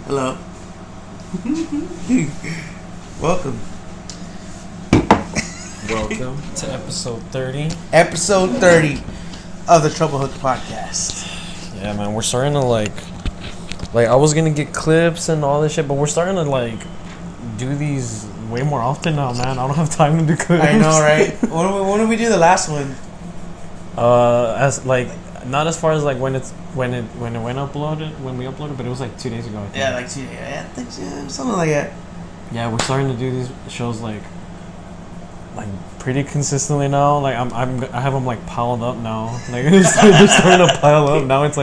Hello. Welcome. Welcome to episode 30. Episode 30 of the Trouble Hook podcast. Yeah, man, we're starting to like I was gonna get clips and all this shit, but we're starting to do these way more often now, man. I don't have time to do clips. I know, right? When did we do the last one? Not as far as when we uploaded, but it was 2 days ago, I think. Yeah, I think something like that. Yeah, we're starting to do these shows pretty consistently now. I have them piled up now. They're starting to pile up. Now it's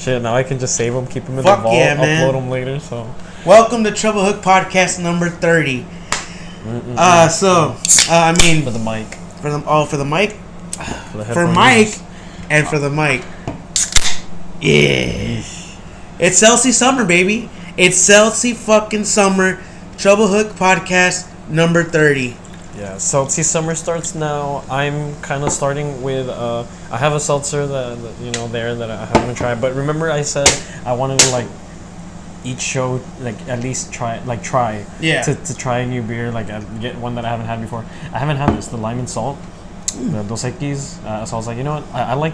shit. Now I can just save them, keep them in the vault, yeah, upload them later. So welcome to Trouble Hook podcast number 30. For the mic, for Mike, and for the mic. Yeah, it's Celsi summer, baby. It's Celsi fucking summer. Trouble Hook podcast number 30. Yeah, Celsi summer starts now. I'm kind of starting with I have a seltzer that that I haven't tried. But remember, I said I wanted to each show at least try yeah to try a new beer, get one that I haven't had before. I haven't had this, the lime and salt, the Dos Equis. So I was like, you know what, I like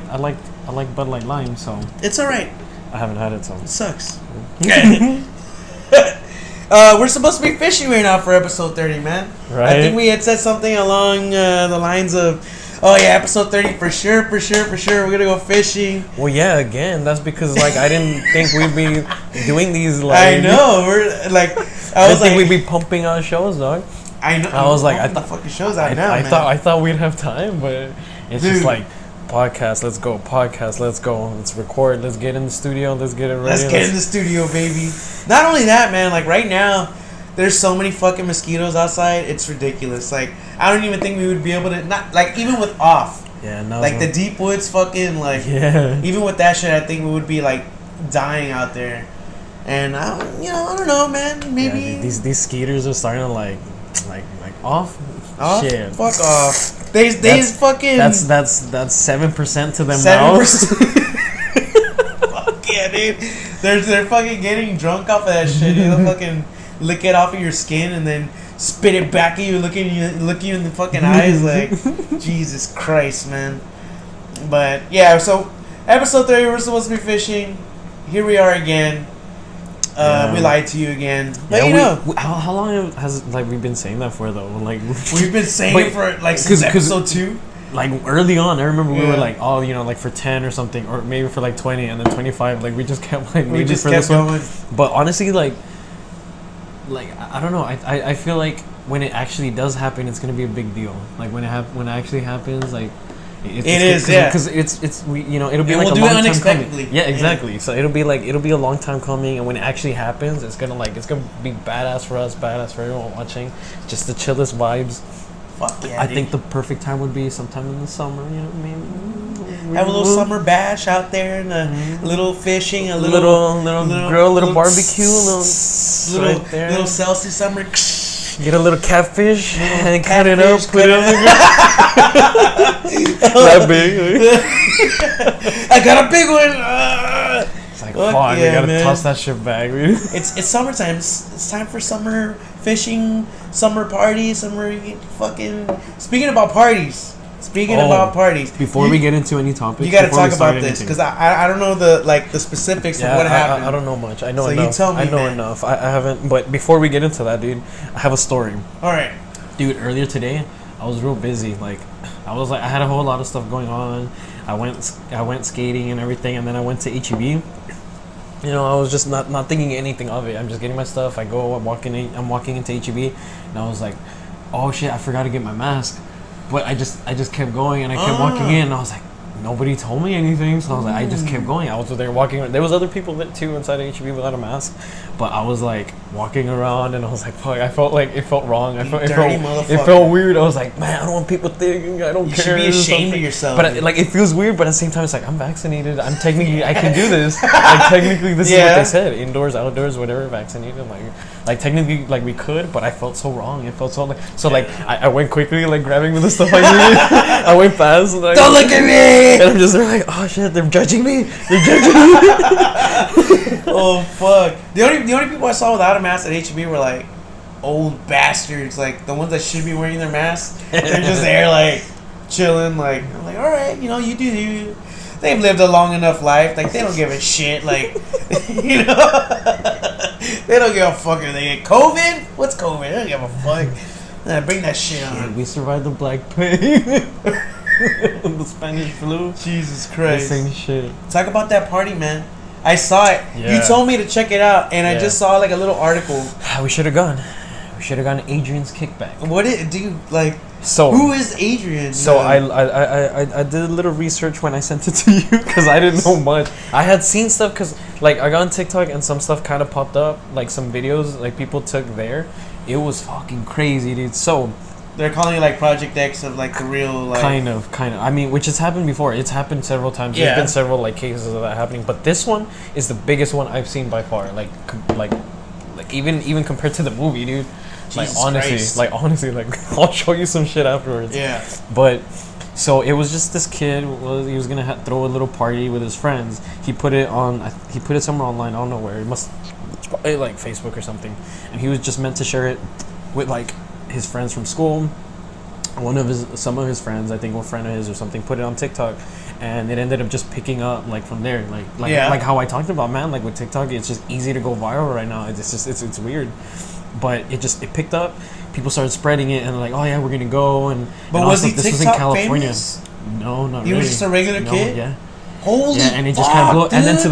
Bud Light Lime, so it's all right. I haven't had it, so it sucks. We're supposed to be fishing right now for episode 30, man. Right. I think we had said something along the lines of, oh yeah, episode 30 for sure. We're gonna go fishing. Well, yeah, again, that's because I didn't think we'd be doing these. I know, we're I was think we'd be pumping out shows, dog. I know. I was I thought the fucking shows out now, man. I thought we'd have time, but it's just podcast, let's go. Podcast, let's go. Let's record. Let's get in the studio. Let's get it ready. Let's get in the studio, baby. Not only that, man. Right now, there's so many fucking mosquitoes outside. It's ridiculous. I don't even think we would be able to even with off. Yeah, no. The deep woods, fucking yeah. Even with that shit, I think we would be dying out there. And I don't know, man. Maybe these skeeters are starting to off. Shit. Fuck off. They fucking. That's 7% to them 7%. Fuck yeah, dude. They're fucking getting drunk off of that shit. They'll fucking lick it off of your skin and then spit it back at you, look you in the fucking eyes Jesus Christ, man. But yeah, so episode 30, we're supposed to be fishing. Here we are again. We lied to you again. But how long has we been saying that for though? We've been saying it for since episode 2. Early on, I remember we were for 10 or something, or maybe for 20 and then 25. We just kept we just kept going. But honestly, I don't know. I feel when it actually does happen, it's gonna be a big deal. When it actually happens, because it'll be a long time coming. Yeah, exactly. Yeah. So it'll be a long time coming, and when it actually happens, it's gonna be badass for us, badass for everyone watching. Just the chillest vibes. Fuck yeah, I think the perfect time would be sometime in the summer. Maybe have a little summer bash out there and a little fishing, a little grill, little barbecue, little Celsi summer. Get a little catfish and cut it up, put it on the grill. That big. I got a big one. It's fuck, yeah, we gotta toss that shit back. It's summertime. It's time for summer fishing, summer parties, summer fucking. Speaking about parties. Before we get into any topics, you gotta talk about this because I don't know the specifics of what happened. I don't know much. I know so enough. You tell me, I know enough. I haven't. But before we get into that, dude, I have a story. All right, dude. Earlier today, I was real busy. I had a whole lot of stuff going on. I went skating and everything, and then I went to HEB. I was just not thinking anything of it. I'm just getting my stuff. I'm walking into HEB, and I was like, oh shit, I forgot to get my mask. But I just kept going and I kept walking in and I was like, nobody told me anything, so I was I just kept going. I was there walking. There was other people too inside of HEB without a mask, but I was walking around and I was fuck. I felt it felt wrong. It felt weird. I was man, I don't want people thinking I don't care. You should be ashamed of yourself. But it feels weird, but at the same time, it's I'm vaccinated. I can do this. Technically, this is what they said: indoors, outdoors, whatever. Vaccinated. Like technically, like we could, but I felt so wrong. It felt so like like I went quickly, like grabbing the stuff I needed. I went fast. Like, don't look at me. And I'm just like, oh shit, they're judging me. They're judging me. Oh fuck! The only people I saw without a mask at HB were like old bastards, like the ones that should be wearing their masks. They're just there like chilling. Like I'm like, all right, you know, you do you. They've lived a long enough life. Like they don't give a shit. Like you know, they don't give a fuck if they get COVID. What's COVID? They don't give a fuck. Bring that shit on. We survived the Black Plague. The Spanish flu. Jesus Christ. The same shit. Talk about that party, man. I saw it. Yeah. You told me to check it out, and I just saw like a little article. We should have gone. We should have gone Adrian's kickback. What it, dude? Like, so who is Adrian? So I did a little research when I sent it to you because I didn't know much. I had seen stuff because like I got on TikTok and some stuff kind of popped up, like some videos like people took there. It was fucking crazy, dude. So they're calling it like Project X of like the real like kind of. I mean, which has happened before. It's happened several times. Yeah. There's been several like cases of that happening, but this one is the biggest one I've seen by far. Like even compared to the movie, dude. Jesus honestly, I'll show you some shit afterwards. Yeah. But so it was just this kid. He was gonna throw a little party with his friends. He put it on. He put it somewhere online. I don't know where. It must like Facebook or something. And he was just meant to share it with like his friends from school. Some of his friends, I think, one friend of his or something, put it on TikTok, and it ended up just picking up like from there. Like how I talked about, man. Like with TikTok, it's just easy to go viral right now. It's weird. But it picked up. People started spreading it, and like, oh yeah, we're gonna go. But was he TikTok was in California? Famous? No, not he really. was just a regular kid. Yeah. Holy and it just kind of blew. And then to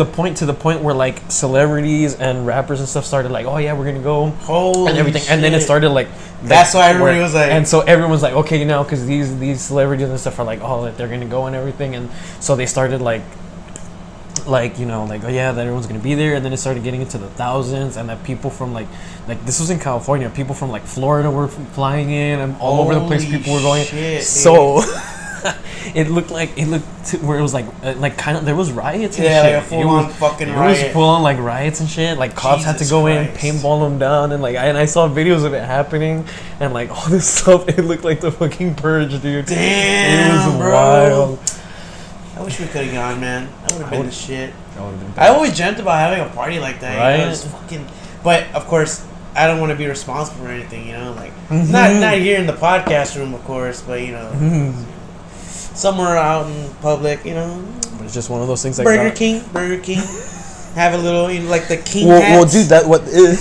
the point where like celebrities and rappers and stuff started like, oh yeah, we're gonna go. Holy and everything. shit. And then it started like. That's why everybody was like. And so everyone's like, okay, now because these celebrities and stuff are like, oh, they're gonna go and everything, and so they started like you know, like, oh yeah, that everyone's gonna be there, and then it started getting into the thousands, and that people from like this was in California, people from like Florida were flying in, and all over the place people were going. Shit, so it looked where it was like kind of there was riots and shit. Like a full on fucking riot. It was full on like riots and shit. Like cops had to go in, paintball them down, and like I saw videos of it happening, and like all this stuff. It looked like the fucking purge, dude. Damn, it was bro. wild. I wish we could have gone, man. That would have been the shit. That would have been. I always dreamt about having a party like that. Right? You know, it's fucking. But of course, I don't want to be responsible for anything. You know, like not here in the podcast room, of course, but you know, somewhere out in public. You know, but it's just one of those things like Burger King. Have a little, you know, like the king. Well, dude, that what the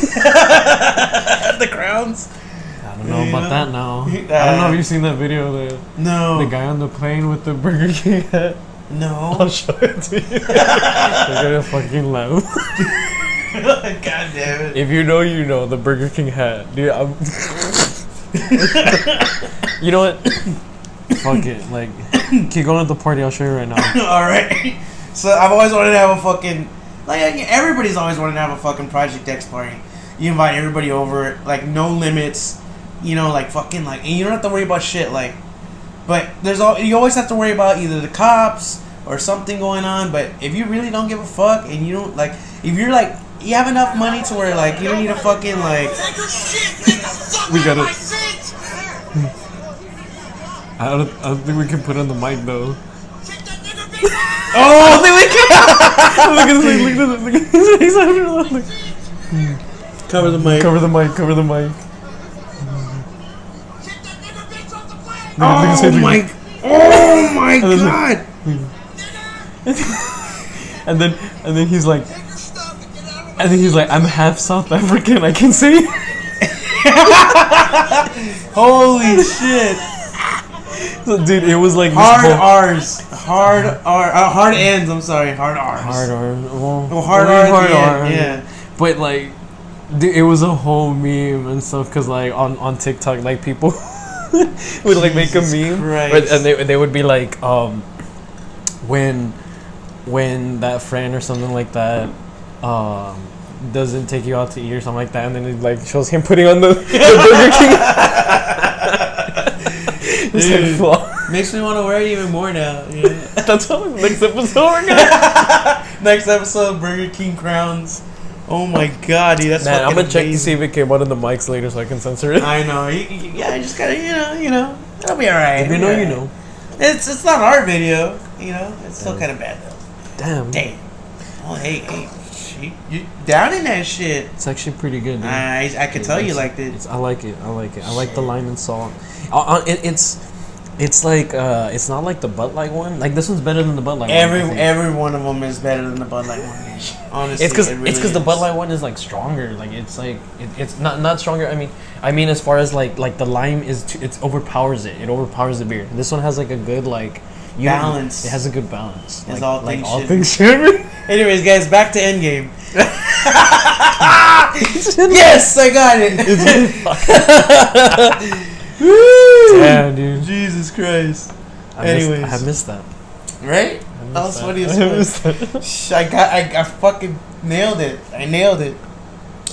crowns. I don't know about that now. I don't know if you've seen that video. The guy on the plane with the Burger King hat. No. I'll show it to you. You're gonna fucking laugh. God damn it. If you know, you know. The Burger King hat. Dude, you know what? Fuck it. Like, keep going to the party. I'll show you right now. Alright. So, I've always wanted to have a fucking... Like, everybody's always wanted to have a fucking Project X party. You invite everybody over. Like, no limits. You know, like, fucking, like... And you don't have to worry about shit, like... But you always have to worry about either the cops or something going on. But if you really don't give a fuck and you don't like, if you're like, you have enough money to where like you don't need a fucking like. We got it. I don't think we can put on the mic though. Oh, I think we can. Look at his face. Cover the mic. Cover the mic. Cover the mic. Oh my god! And then he's like, I'm half South African. I can say. Holy shit! So, dude, it was like hard ends. I'm sorry, hard R's. Hard R. Well, hard R. Yeah. But like, dude, it was a whole meme and stuff because like on TikTok, like people. would like make a meme, and they would be like, when that friend or something like that, doesn't take you out to eat or something like that, and then it like shows him putting on the Burger King. Dude, like, makes me want to wear it even more now. Yeah. That's how next episode we're gonna. Next episode, Burger King crowns. Oh my god, dude, that's Man, fucking I'm gonna check to see amazing. if it came out in the mics later so I can censor it. I know. Yeah, you just gotta, it'll be alright. If you know, you know. It's not our video, It's still kind of bad though. Damn. Oh, hey, you down in that shit? It's actually pretty good, dude. I could tell you liked it. I like it. I like the lime and salt. It's like it's not like the Bud Light one. Like this one's better than the Bud Light one. Every one of them is better than the Bud Light one. Honestly, It's because really the Bud Light one is like stronger. Like it's like it's not stronger. I mean as far as like the lime it overpowers it. It overpowers the beer. This one has like a good like balance. It has a good balance. As all things things should. Anyways, guys, back to Endgame. Yes, I got it. Yeah, dude. Jesus Christ. Anyways, I have missed that. Right? That was funny as fuck. I fucking nailed it. I nailed it.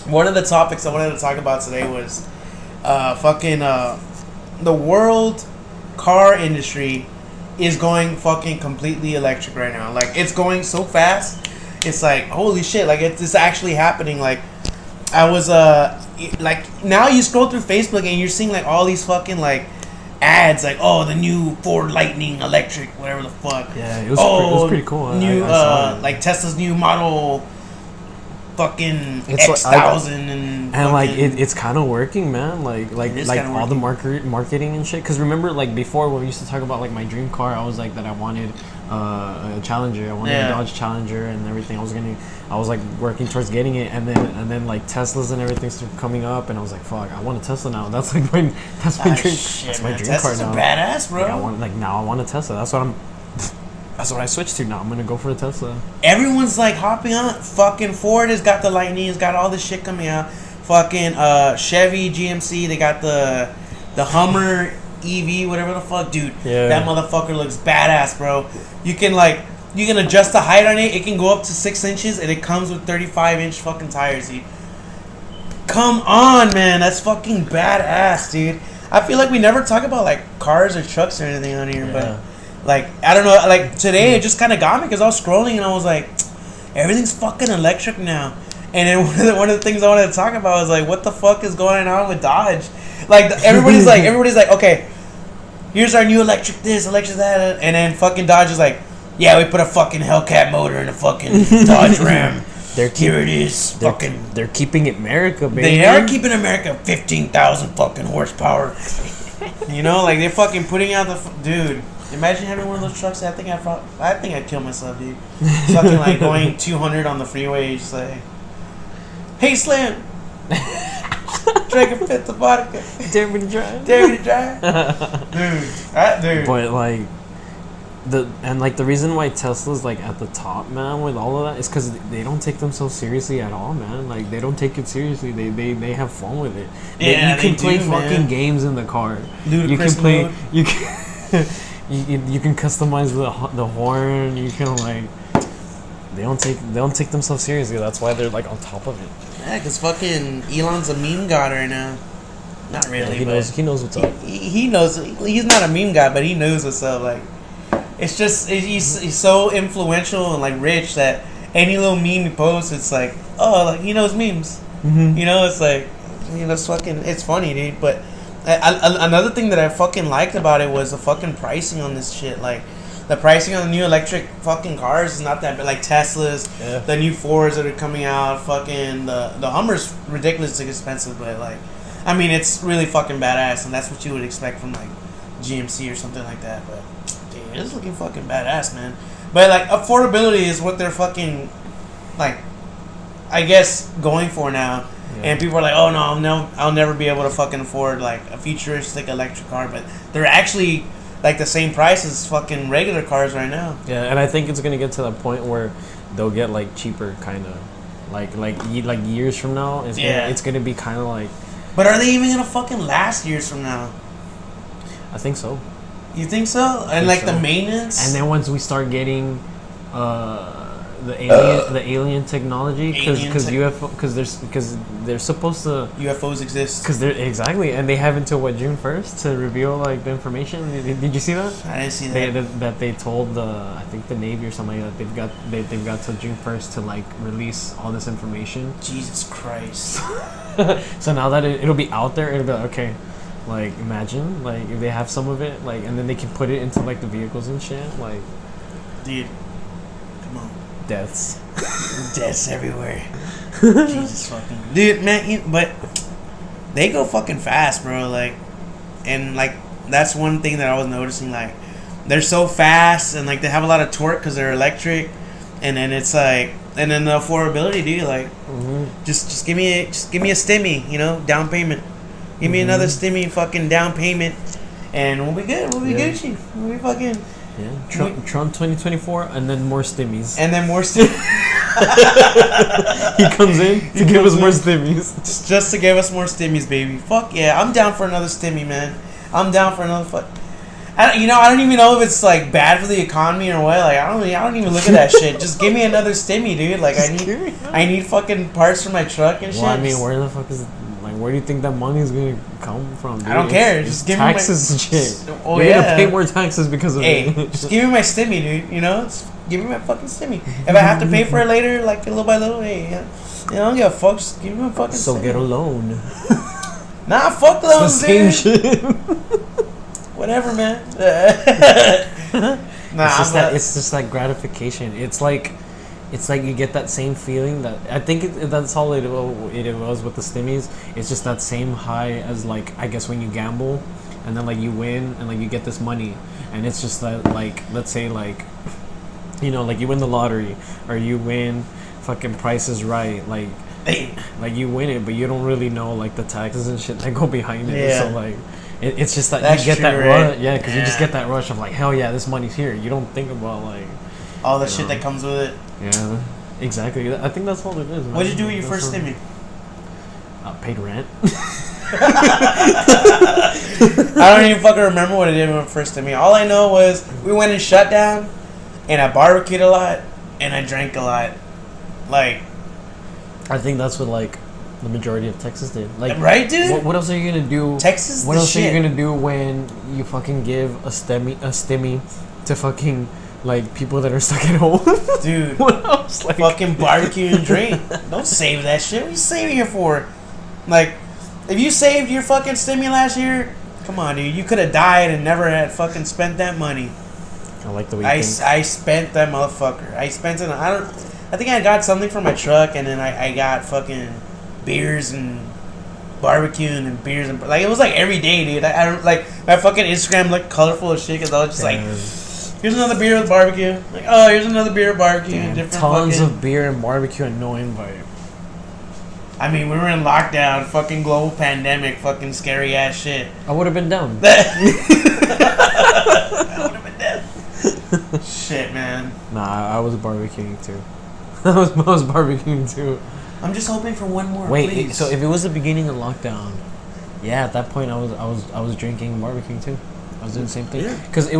One of the topics I wanted to talk about today was the world car industry is going fucking completely electric right now. Like, it's going so fast. It's like, holy shit, like it's actually happening. Like, I was like, now you scroll through Facebook and you're seeing like all these fucking like ads, like, oh, the new Ford Lightning electric, whatever the fuck. Yeah, it was pretty cool. New I saw it. like Tesla's new model fucking It's X1000 and like it's kind of working, man. Like all the working. marketing and shit. Because remember, like before when we used to talk about like my dream car, I was like that I wanted a Challenger. I wanted a Dodge Challenger and everything. I was like working towards getting it, and then like Teslas and everything started coming up, and I was like, fuck, I want a Tesla now. That's like my dream. That's my dream Tesla's car now. Badass, bro. Like, now I want a Tesla. That's what I switched to now. I'm gonna go for a Tesla. Everyone's like hopping on. Fucking Ford has got the Lightning, has got all this shit coming out. Fucking Chevy, GMC, they got the Hummer EV, whatever the fuck, dude. Yeah. That motherfucker looks badass, bro. You can adjust the height on it. It can go up to 6 inches, and it comes with 35-inch fucking tires, dude. Come on, man, that's fucking badass, dude. I feel like we never talk about like cars or trucks or anything on here, but. Like, I don't know, like, today it just kind of got me because I was scrolling and I was like, everything's fucking electric now. And then one of the things I wanted to talk about was like, what the fuck is going on with Dodge? Like, everybody's like, okay, here's our new electric this, electric that. And then fucking Dodge is like, yeah, we put a fucking Hellcat motor in a fucking Dodge Ram. Here it is. They're keeping America, baby. They are keeping America 15,000 fucking horsepower. Like, they're fucking putting out dude. Imagine having one of those trucks. I think I'd kill myself, dude. Fucking like going 200 on the freeway, just like, hey Slim, drink a fifth of vodka. Dare me to drive. Dude. But like the reason why Tesla's like at the top, man, with all of that is because they don't take themselves seriously at all, man. Like they don't take it seriously. They have fun with it. Yeah, you can play do, fucking man. games in the car. Ludicrous mode. You can. You can customize the horn. You can like they don't take themselves seriously. That's why they're like on top of it. Yeah, because fucking Elon's a meme god right now. Not really, yeah, but he knows what's up. He knows. He's not a meme guy, but he knows what's up. Like, it's just he's so influential and like rich that any little meme he posts, it's like, oh, like he knows memes. Mm-hmm. It's like, it's fucking, it's funny, dude. But another thing that I fucking liked about it was the fucking pricing on this shit. Like, the pricing on the new electric fucking cars is not that bad. Like Teslas, the new Fords that are coming out, fucking the Hummer's ridiculously expensive, but like, I mean, it's really fucking badass, and that's what you would expect from like GMC or something like that. But dude, it's looking fucking badass, man. But like, affordability is what they're fucking like, I guess, going for now. Yeah. And people are like, oh no, I'll never be able to fucking afford like a futuristic electric car, but they're actually like the same price as fucking regular cars right now. Yeah, and I think it's gonna get to that point where they'll get like cheaper, kind of, like years from now. It's gonna be kind of like. But are they even gonna fucking last years from now? I think so. You think so? And like the maintenance. And then once we start getting, the alien technology because UFO because they're supposed to UFOs exist. because they're exactly and they have until what June 1st to reveal like the information. Did you see that? I didn't see that. That they told the I think the Navy or something that they've got till June 1st to like release all this information. Jesus Christ. So now that it'll be out there, it'll be like, okay. Like imagine like if they have some of it like and then they can put it into like the vehicles and shit like. Dude, come on. Deaths. Deaths everywhere. Jesus fucking. Dude, man, but they go fucking fast, bro. Like, and like, that's one thing that I was noticing. Like, they're so fast and like they have a lot of torque because they're electric. And then it's like, and then the affordability, dude. Like, just give me a stimmy, you know, down payment. Give me another stimmy fucking down payment. And we'll be good. We'll be Gucci. We'll be fucking. Yeah. Trump 2024 and then more stimmies. And then more stimmies. He comes in to give us more stimmies. Just to give us more stimmies, baby. Fuck yeah. I'm down for another stimmy, man. I'm down for another fuck. I don't even know if it's like bad for the economy or what. Like I don't even look at that shit. Just give me another stimmy, dude. Like I need fucking parts for my truck and shit. Well, I mean, where the fuck is like where do you think that money is gonna come from? Dude? I don't care. Just give taxes me and shit. Oh, You're gonna pay more taxes because of it. Just give me my stimmy, dude. You know, just give me my fucking stimmy. If I have to pay for it later, like little by little, hey, I don't give a fuck. Just give me my fucking. So stimmy. Get a loan. Nah, fuck loans, dude. Same shit. Whatever, man. It's just that gratification. It's like you get that same feeling that I think that's all it was with the stimmies. It's just that same high as like I guess when you gamble and then like you win and like you get this money and it's just that like let's say like you know like you win the lottery or you win fucking Price is Right like you win it but you don't really know like the taxes and shit that go behind it. So like. It's just that that's you get true, that right? rush, because you just get that rush of like, hell yeah, this money's here. You don't think about like all the shit that comes with it. Yeah, exactly. I think that's all it is. Man. What'd you do with your first stimmy? Paid rent. I don't even fucking remember what I did with my first stimmy. All I know was we went and shut down, and I barbecued a lot, and I drank a lot. Like, I think that's what like. The majority of Texas did. Like, right, dude? What else are you gonna do? Texas. What else shit. are you gonna do when you fucking give a stimmy to fucking like people that are stuck at home? Dude, what else? Like, fucking barbecue and drink. Don't save that shit. What are you saving it for? Like, if you saved your fucking stimmy last year, come on, dude. You could have died and never had fucking spent that money. I like the way I spent that motherfucker. I spent it. I think I got something for my truck, and then I got fucking beers and barbecue and beers and like it was like every day, dude. I don't like my fucking Instagram looked colorful as shit because I was just like, here's another beer with barbecue. Like, oh, here's another beer with barbecue. Damn, different tons fucking, of beer and barbecue and no invite. I mean, we were in lockdown, fucking global pandemic, fucking scary ass shit. I would have been down. I would have been dead. Shit, man. Nah, I was barbecuing too. I was barbecuing too. I'm just hoping for one more. Wait, please. so if it was the beginning of lockdown, yeah, at that point I was drinking and barbecuing too. I was doing the same thing because we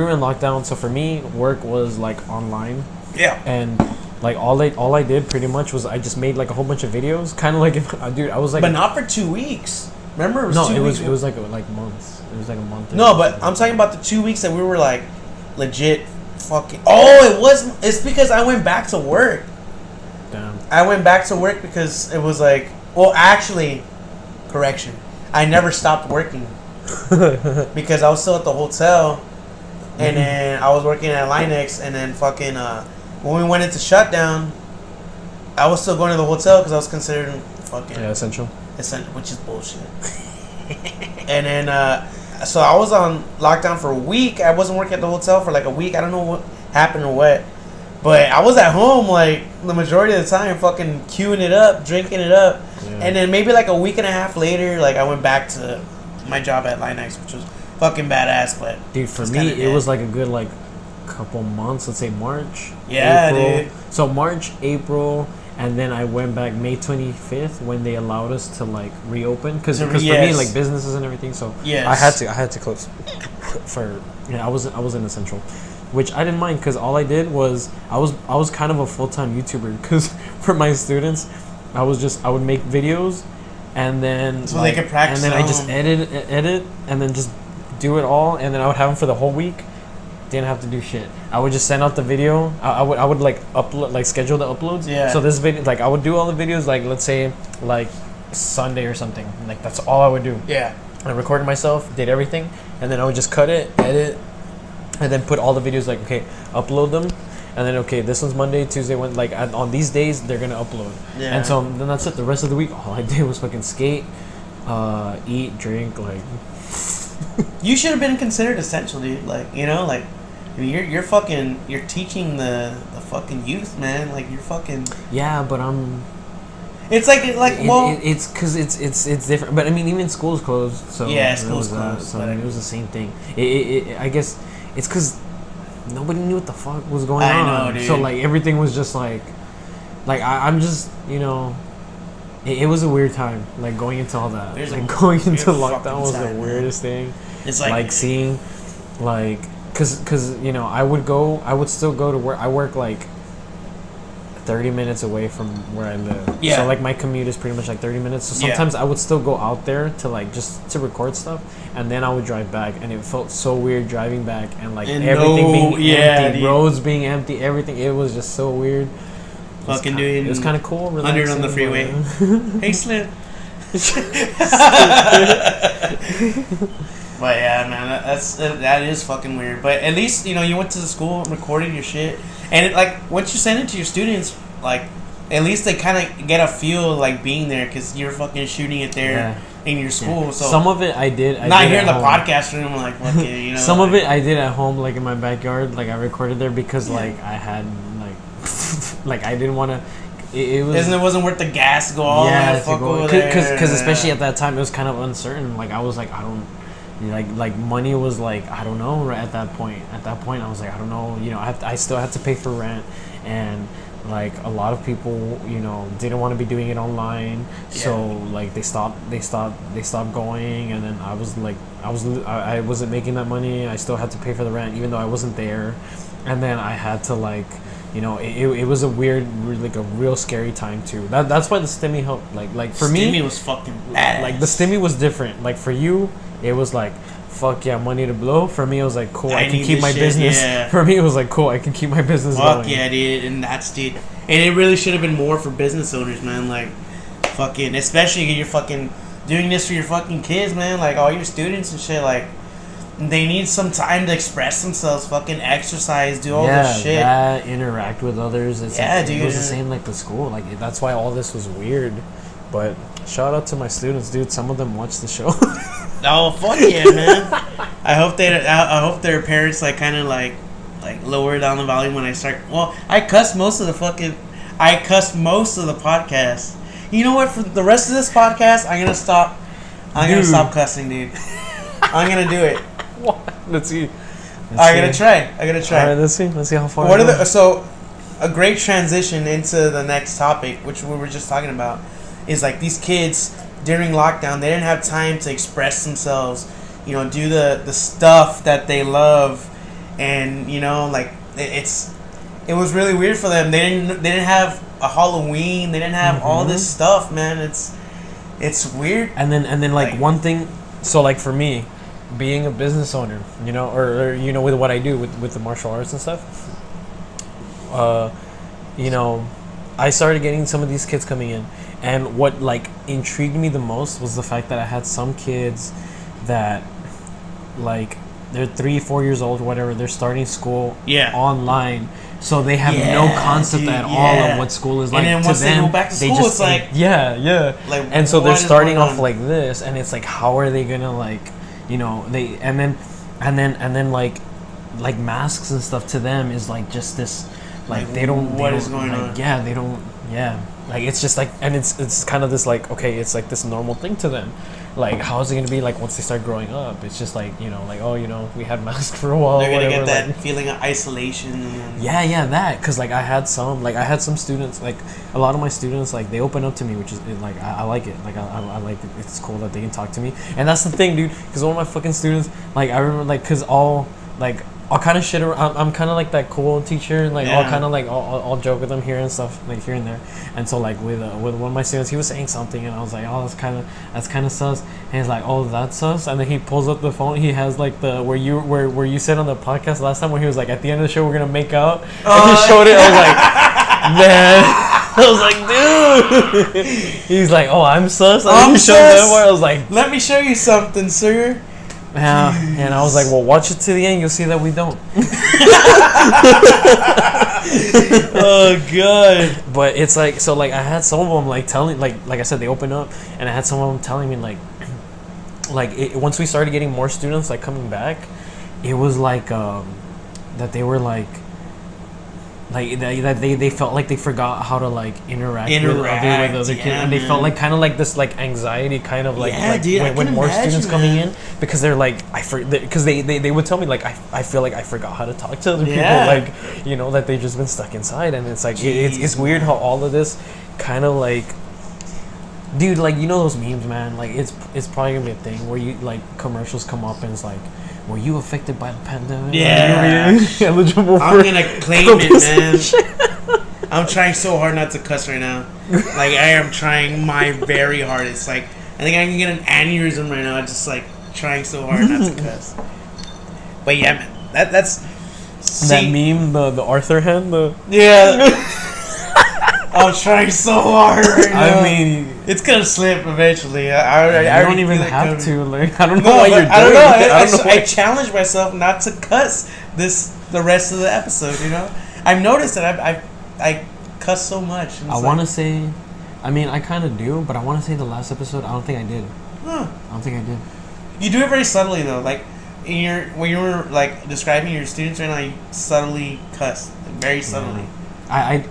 were in lockdown. So for me, work was like online. Yeah. And like all I did pretty much was I just made like a whole bunch of videos, kind of like dude, I was like. But not for 2 weeks. Remember, it was 2 weeks. It was like months. It was like a month. No, but I'm talking about the 2 weeks that we were like legit fucking. Oh, it was. It's because I went back to work. Damn. I went back to work because it was like, well, actually, correction. I never stopped working because I was still at the hotel, and then I was working at Linex, and then fucking when we went into shutdown, I was still going to the hotel because I was considered fucking essential, which is bullshit. And then so I was on lockdown for a week. I wasn't working at the hotel for like a week. I don't know what happened or what. But I was at home like the majority of the time, fucking queuing it up, drinking it up, and then maybe like a week and a half later, like I went back to my job at Linex, which was fucking badass. But dude, for me, it was like a good like couple months. Let's say March. Yeah, April. dude. So March, April, and then I went back May 25th when they allowed us to like reopen because for me like businesses and everything. So I had to close for I was in Essential. which I didn't mind because all I did was I was kind of a full-time YouTuber because for my students, I would make videos, and then so they could practice, and then I just edit, and then just do it all, and then I would have them for the whole week. Didn't have to do shit. I would just send out the video. I would like upload, like schedule the uploads. Yeah. So this video, like I would do all the videos, like let's say like Sunday or something. Like that's all I would do. Yeah. I recorded myself, did everything, and then I would just cut it, edit, and then put all the videos, like, okay, upload them, and then, okay, this one's Monday, Tuesday, Wednesday, like, on these days, they're gonna upload. Yeah. And so then that's it. The rest of the week, all I did was fucking skate, eat, drink, like. You should have been considered essential, dude. Like, you know, like, I mean, you're teaching the fucking youth, man. Like, you're fucking. Yeah, but I'm. It's it's because it's different. But I mean, even school's closed. So yeah, school's closed. So I mean, it was the same thing. I guess it's because nobody knew what the fuck was going on. I know, dude. So like everything was just like I'm just, you know, it was a weird time. Like going into all that, going into lockdown was the weirdest thing. It's like seeing, like, cause you know I would still go to work. I work like 30 minutes away from where I live. Yeah. So like my commute is pretty much like 30 minutes. So sometimes I would still go out there to like just to record stuff, and then I would drive back, and it felt so weird driving back and like everything being empty, dude. Roads being empty, everything. It was just so weird. Fucking doing. It was kind of cool. 100 on the freeway. Hey, Slim. But yeah, man, that is fucking weird. But at least, you know, you went to the school, recorded your shit, and it, like once you send it to your students, like at least they kind of get a feel like being there because you're fucking shooting it there in your school. So some of it I did. Not here in the podcast room, like fuck it, you know. Some of it I did at home, like in my backyard, like I recorded there because like I had like like I didn't want to. It wasn't worth the gas to go all the way the fuck over there. Because especially at that time it was kind of uncertain. Like I was like, I don't. Like money was like, I don't know. Right at that point I was like, I don't know. You know, I still had to pay for rent, and like a lot of people, you know, didn't want to be doing it online. So like they stopped going, and then I wasn't making that money. I still had to pay for the rent even though I wasn't there, and then I had to like, you know, it was a weird, like a real scary time too. That's why the stimmy helped. Like for me, stimmy was fucking badass. Like the stimmy was different. Like for you, it was like, fuck yeah, money to blow. For me, it was like, cool, I can keep my business. Yeah. For me, it was like, cool, I can keep my business going. Fuck yeah, dude. And dude. And it really should have been more for business owners, man. Like, fucking, especially you're fucking doing this for your fucking kids, man. Like, all your students and shit, like, they need some time to express themselves, fucking exercise, do all this shit. Yeah, interact with others. Dude. It was the same like the school. Like, that's why all this was weird. But shout out to my students, dude. Some of them watch the show. Oh fuck yeah, man! I hope their parents like kind of like lower down the volume when I start. Well, I cuss most of the podcast. You know what? For the rest of this podcast, I'm gonna stop. I'm gonna stop cussing, dude. I'm gonna do it. What? Let's see. I'm gonna try. All right, let's see how far. So a great transition into the next topic, which we were just talking about, is like these kids during lockdown, they didn't have time to express themselves, you know, do the stuff that they love, and you know, like it was really weird for them. They didn't have a Halloween. They didn't have all this stuff, man. It's weird. And then like one thing. So like for me, being a business owner, you know, or you know, with what I do with the martial arts and stuff, you know, I started getting some of these kids coming in. And what like intrigued me the most was the fact that I had some kids that like they're 3-4 years old or whatever, they're starting school online, so they have no concept at all of what school is like. And then once they go back to school, it's like like, and so they're starting off like this, and it's like, how are they gonna like, you know, they and then like masks and stuff to them is like just this like they don't what is going on. They don't like it's just like, and it's kind of this like, okay, it's like this normal thing to them. Like, how is it going to be like once they start growing up? It's just like, you know, like, oh, you know, we had masks for a while. They're going to get that feeling of isolation. That. Because, like, I had some students, like, a lot of my students, like, they open up to me, which is, like, I like it. Like, I like it. It's cool that they can talk to me. And that's the thing, dude. Because one of my fucking students, like, I remember, like, because all, like, I'll kind of shit around. I'm kind of like that cool teacher, and like I'll Yeah. kind of like I'll joke with them here and stuff, like here and there. And so like with one of my students, he was saying something, and I was like, oh, that's kind of sus. And he's like, oh, that's sus. And then he pulls up the phone. He has like the where you said on the podcast last time, where he was like, at the end of the show, we're gonna make out. And he showed it. I was like, man. I was like, dude. He's like, oh, I'm sus. And he showed that part. I was like, let me show you something, sir. yeah, and I was like, well, watch it to the end. You'll see that we don't. Oh god. But it's like, so like I had some of them like telling, like I said, they opened up, and I had some of them telling me once we started getting more students like coming back, it was like that they were like that they felt like they forgot how to like interact with other kids, and they felt like kind of like this like anxiety kind of like, dude, when more imagine, students coming in, because they're like because they would tell me like I feel like I forgot how to talk to other people, like, you know, that they've just been stuck inside. And it's like it's weird how all of this kind of like, dude, like, you know those memes, man, like it's probably gonna be a thing where you like commercials come up and it's like, were you affected by the pandemic? Yeah. Eligible I'm gonna claim it, man. I'm trying so hard not to cuss right now. Like, I am trying my very hardest. Like, I think I can get an aneurysm right now. Just like trying so hard not to cuss. But yeah, man, that's that meme, the Arthur hand, yeah. I'm trying so hard right now. I mean, it's gonna slip eventually. I don't even have to. Like, I don't know no, why you're doing it. I challenge myself not to cuss the rest of the episode. You know, I've noticed that I cuss so much. I want to say, I mean, I kind of do, but I want to say the last episode, I don't think I did. Huh. I don't think I did. You do it very subtly though. Like when you were like describing your students right now, you subtly cuss, very subtly. Yeah.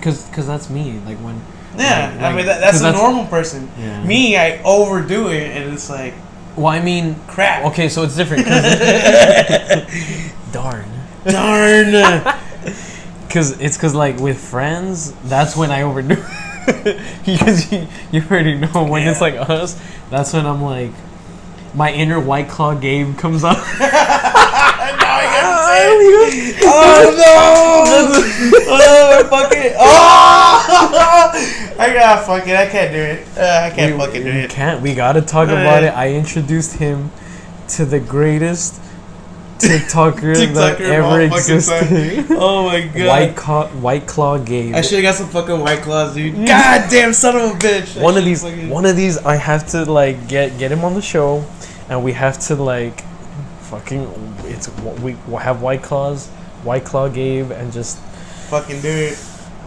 Cause that's me. Like when. Yeah, like, I mean that's a normal person. Yeah. Me, I overdo it, and it's like. Well, I mean, crap. Okay, so it's different. Darn. Cause like with friends, that's when I overdo. Because you already know when it's like us. That's when I'm like, my inner White Claw Gabe comes up. Oh no! Oh, fuck it! Oh! I gotta fuck it. I can't do it. I can't fucking do it. We can't. We gotta talk about it. I introduced him to the greatest TikToker that ever existed. Oh my god! White Claw Gabe. I should have got some fucking White Claws, dude. God damn son of a bitch! One of these, I have to like get him on the show, and we have to like. We'll have White Claw Gabe, and just fucking do it.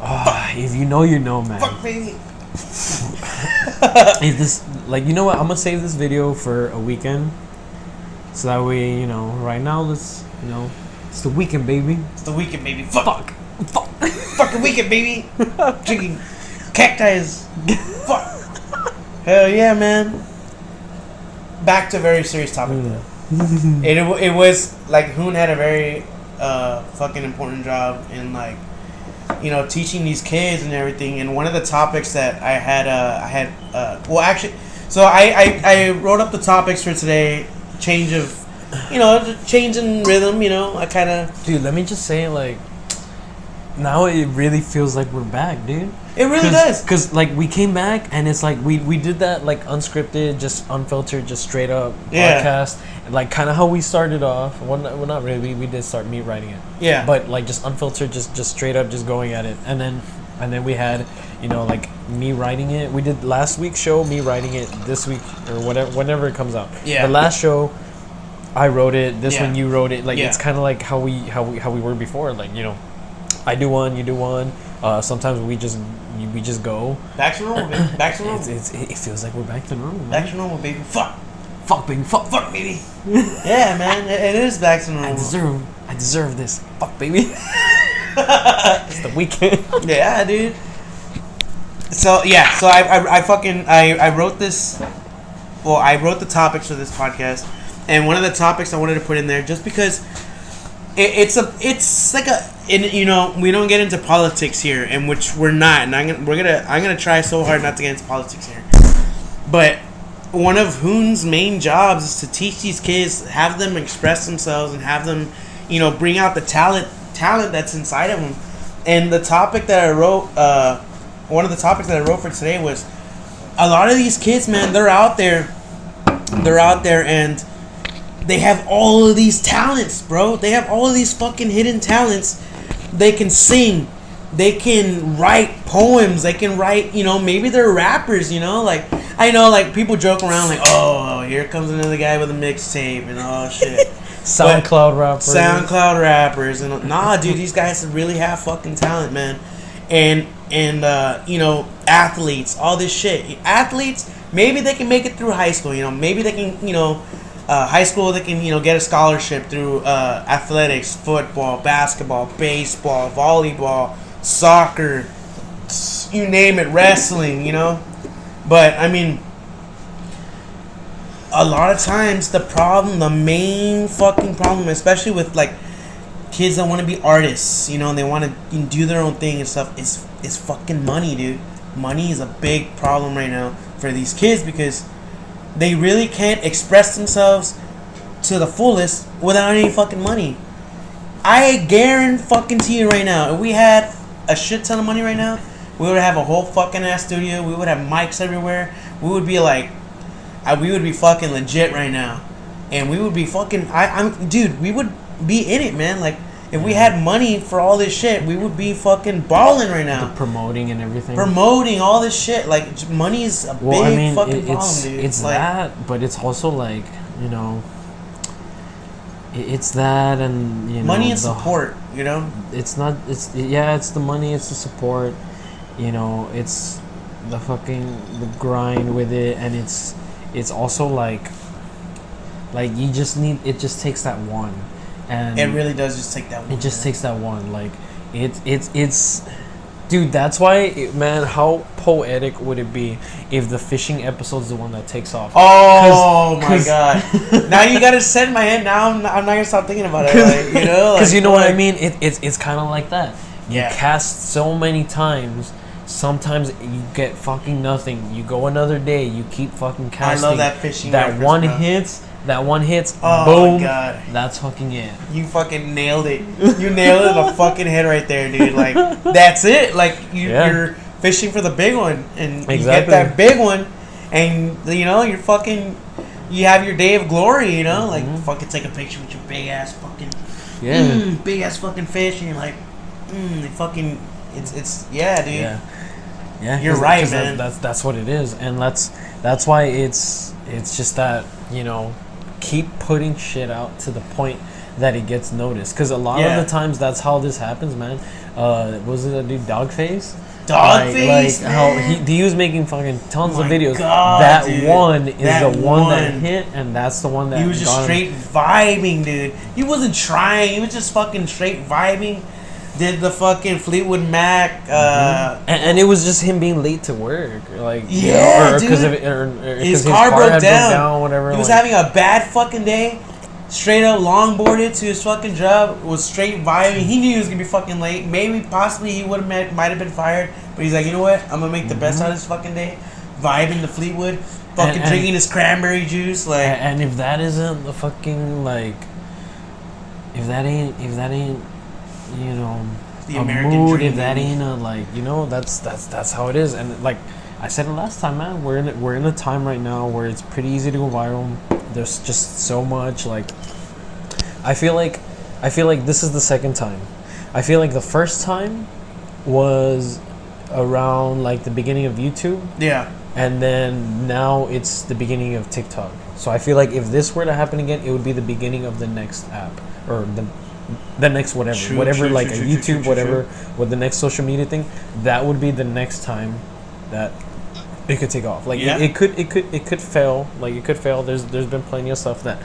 If you know, you know, man. Fuck baby. If this, like, you know what? I'm gonna save this video for a weekend, so that way, you know, right now, let's, you know, it's the weekend, baby. It's the weekend, baby. Fuck. Fucking weekend, baby. Drinking cacti. Fuck. Hell yeah, man. Back to a very serious topic though. It was like Hoon had a very fucking important job in, like, you know, teaching these kids and everything. And one of the topics that I had well, actually, so I wrote up the topics for today. Change in rhythm, you know. I kind of, dude, let me just say, like, now it really feels like we're back, dude. It really does. Because, like, we came back, and it's like we did that, like, unscripted, just unfiltered, just straight up podcast. Like, kind of how we started off. Well, not really. We did start me writing it. Yeah. But, like, just unfiltered, just straight up, just going at it. And then we had, you know, like, me writing it. We did last week's show, me writing it this week, or whenever it comes out. Yeah. The last show, I wrote it. This one, you wrote it. Like, it's kind of like how we were before. Like, you know, I do one, you do one. Sometimes we just go back to normal, baby. Back to normal. It feels like we're back to normal, man. Back to normal, baby. Fuck, baby. Fuck, baby. Yeah, man. It is back to normal. I deserve this. Fuck, baby. It's the weekend. Yeah, dude. So I wrote this. Well, I wrote the topics for this podcast, and one of the topics I wanted to put in there just because. It's like you know, we don't get into politics here, and which we're not, and I'm gonna try so hard not to get into politics here. But one of Hoon's main jobs is to teach these kids, have them express themselves, and have them, bring out the talent that's inside of them. And the topic that I wrote, one of the topics that I wrote for today was a lot of these kids, man, they're out there, and they have all of these talents, bro. They have all of these fucking hidden talents. They can sing. They can write poems. They can write, maybe they're rappers, like, I know, like, people joke around, like, oh, here comes another guy with a mixtape, and oh, shit. SoundCloud rappers. And, nah, dude, these guys really have fucking talent, man. And athletes, all this shit. Athletes, maybe they can make it through high school, maybe they can, high school, they can, get a scholarship through athletics, football, basketball, baseball, volleyball, soccer, you name it, wrestling, But, I mean, a lot of times the main fucking problem, especially with, like, kids that want to be artists, and they want to do their own thing and stuff, is fucking money, dude. Money is a big problem right now for these kids because they really can't express themselves to the fullest without any fucking money. I guarantee you right now, if we had a shit ton of money right now, we would have a whole fucking ass studio. We would have mics everywhere. We would be like, we would be fucking legit right now, and we would be fucking. Dude, we would be in it, man. Like, if we had money for all this shit, we would be fucking balling right now. The promoting and everything. Promoting all this shit, like, money is a big fucking problem, dude. It's like, that, but it's also like, it's that, and money and support. It's not. It's the money. It's the support. It's the grind with it, and it's also like you just need. It just takes that one, and it really does just take that one. It just takes that one. Like it's. Dude, that's why, man, how poetic would it be if the fishing episode is the one that takes off? Oh, my God. Now you got to set in my head. Now I'm not going to stop thinking about it. Because you know what I mean? It's kind of like that. You Yeah. cast so many times. Sometimes you get fucking nothing. You go another day. You keep fucking casting. I love that fishing That reference, one bro. hits. That one hits. Oh, boom. my God. That's fucking it. You fucking nailed it. You nailed it in the fucking head right there, dude. Like, that's it. Like, you're fishing for the big one. And you get that big one. And, you're fucking... You have your day of glory, Like, fucking take a picture with your big-ass fucking... big-ass fucking fish. And you're like... fucking... It's... Yeah, dude. Yeah, you're right, man. That's what it is, and that's why it's just that, keep putting shit out to the point that it gets noticed. Because a lot of the times that's how this happens, man. Was it a dude Dogface? Dogface, like how he was making fucking tons of videos. God, that dude. one is That the one that one. hit, and that's the one that He was just straight vibing, dude. He wasn't trying. He was just fucking straight vibing. Did the fucking Fleetwood Mac, and it was just him being late to work, like dude. because His car broke down. Whatever. He was having a bad fucking day. Straight up longboarded to his fucking job. Was straight vibing. He knew he was gonna be fucking late. Maybe possibly he might have been fired. But he's like, you know what? I'm gonna make the best out of this fucking day. Vibing to Fleetwood. Fucking drinking his cranberry juice. Like, and if that isn't the fucking like, if that ain't the a American mood, dream. if that ain't a like, that's how it is. And like I said it last time, man, we're in a time right now where it's pretty easy to go viral. There's just so much, like, I feel like this is the second time. I feel like the first time was around like the beginning of YouTube. Yeah. And then now it's the beginning of TikTok. So I feel like if this were to happen again, it would be the beginning of the next app, or the next whatever, YouTube, whatever, with the next social media thing. That would be the next time that it could take off. Like it could fail. Like it could fail. There's been plenty of stuff that,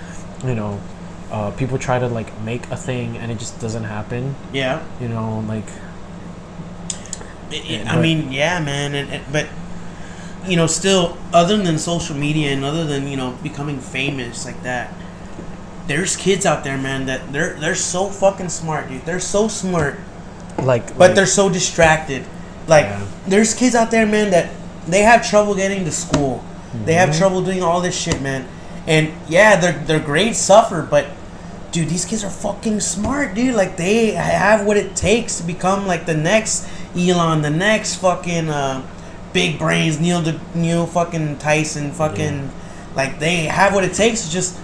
people try to like make a thing and it just doesn't happen. Yeah. Like. I mean, yeah, man, but still, other than social media and other than becoming famous like that, there's kids out there, man, that they're so fucking smart, dude. They're so smart, but they're so distracted. Like, there's kids out there, man, that they have trouble getting to school. Mm-hmm. They have trouble doing all this shit, man. And yeah, their grades suffer, but dude, these kids are fucking smart, dude. Like, they have what it takes to become like the next Elon, the next fucking big brains, Neil fucking Tyson, fucking like they have what it takes. It's just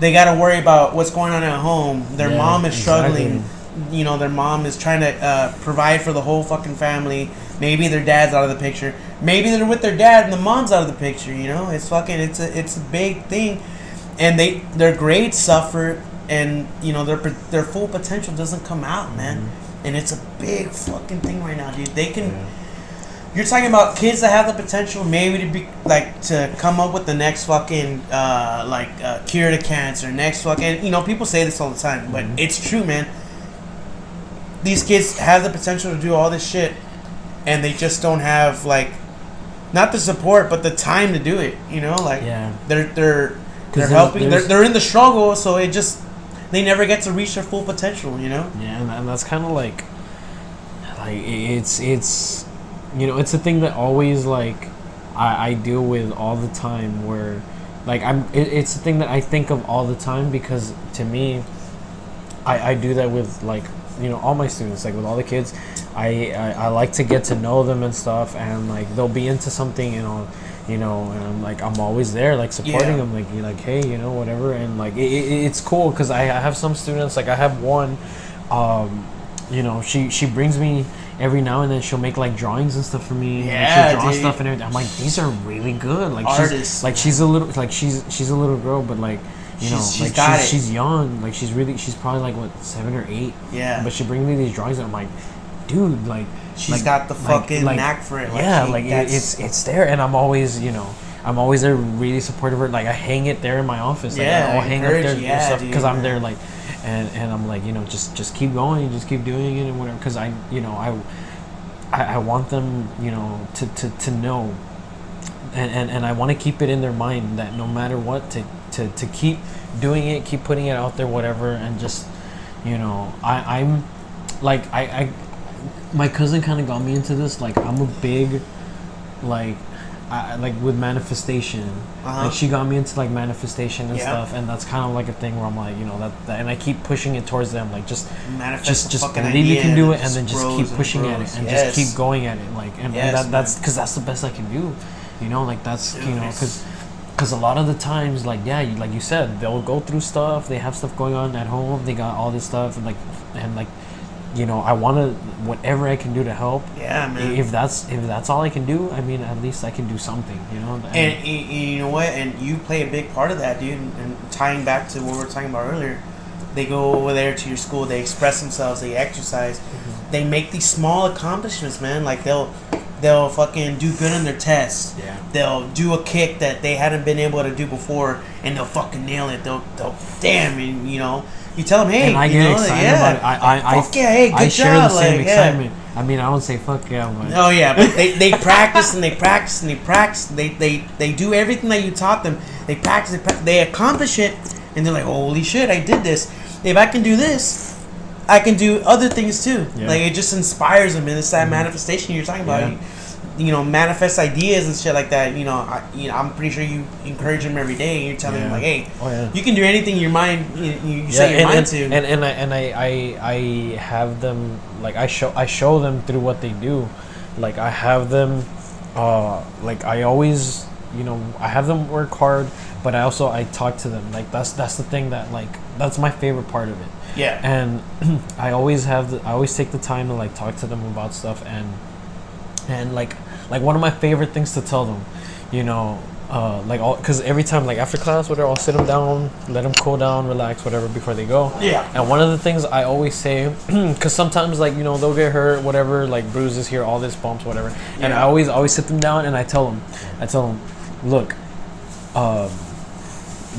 they got to worry about what's going on at home. Their mom is struggling. Exactly. You know, their mom is trying to provide for the whole fucking family. Maybe their dad's out of the picture. Maybe they're with their dad and the mom's out of the picture. You know, it's fucking it's a big thing, and their grades suffer, and you know their full potential doesn't come out, man. And it's a big fucking thing right now, dude. They can. Yeah. You're talking about kids that have the potential, maybe to be like to come up with the next fucking cure to cancer, next fucking. You know, people say this all the time, but it's true, man. These kids have the potential to do all this shit, and they just don't have like, not the support, but the time to do it. You know, like they're helping. They're in the struggle, so it just they never get to reach their full potential. You know. Yeah, and that's kind of like it's. You know, it's a thing that always, like, I deal with all the time where, like, it's a thing that I think of all the time because, to me, I do that with, like, you know, all my students, like, with all the kids. I like to get to know them and stuff, and, like, they'll be into something, and and I'm always there, like, supporting them, like, hey, you know, whatever, and, like, it's cool because I have some students, like, I have one, you know, she brings me every now and then. She'll make like drawings and stuff for me. Yeah, she'll draw stuff and everything. I'm like, these are really good. Like artists. She's a little like she's a little girl, but like she's young. Like she's probably like what 7 or 8. Yeah. But she brings me these drawings and I'm like, dude, like she's got the fucking knack for it. Like, it's there, and I'm always there, really supportive of her. Like I hang it there in my office. Like, I'll hang up there and stuff because I'm there like. And I'm like, you know, just keep going, just keep doing it and whatever, because I want them, you know, to know, and I want to keep it in their mind that no matter what, to keep doing it, keep putting it out there, whatever, and just, you know, I'm like my cousin kind of got me into this. Like I'm a big like with manifestation. Like she got me into like manifestation and stuff, and that's kind of like a thing where I'm like, you know, that and I keep pushing it towards them, like just believe you can do it, and then just keep pushing at it and just keep going at it, like and that's because that's the best I can do, you know, like that's you know, because a lot of the times, like like you said, they'll go through stuff, they have stuff going on at home, they got all this stuff, and like you know, I want to whatever I can do to help. Yeah, man. If that's all I can do, I mean, at least I can do something, you know. And you know what? And you play a big part of that, dude. And tying back to what we were talking about earlier, they go over there to your school, they express themselves, they exercise, they make these small accomplishments, man. Like they'll fucking do good on their tests. Yeah. They'll do a kick that they hadn't been able to do before, and they'll fucking nail it. They'll damn, and you know. You tell them, hey, and I get excited about it. Fuck yeah, hey, good I share job. the same excitement. I mean, I don't say fuck yeah, but oh yeah, but they practice and they practice and they practice. They do everything that you taught them. They practice, they accomplish it, and they're like, holy shit, I did this. If I can do this, I can do other things too. Yeah. Like it just inspires them, and it's that manifestation you're talking about. Yeah. You know, manifest ideas and shit like that. You know, I'm pretty sure you encourage them every day. You're telling them like, hey, you can do anything your mind you set your mind to. And I have them like I show them through what they do. Like I have them, like I always, you know, I have them work hard, but I talk to them. Like that's the thing that like that's my favorite part of it. Yeah. And I always take the time to like talk to them about stuff and like one of my favorite things to tell them, you know, because every time like after class whatever, I'll sit them down, let them cool down, relax, whatever, before they go. Yeah. And one of the things I always say, because sometimes like, you know, they'll get hurt, whatever, like bruises here, all this, bumps, whatever, and I always sit them down and I tell them, look,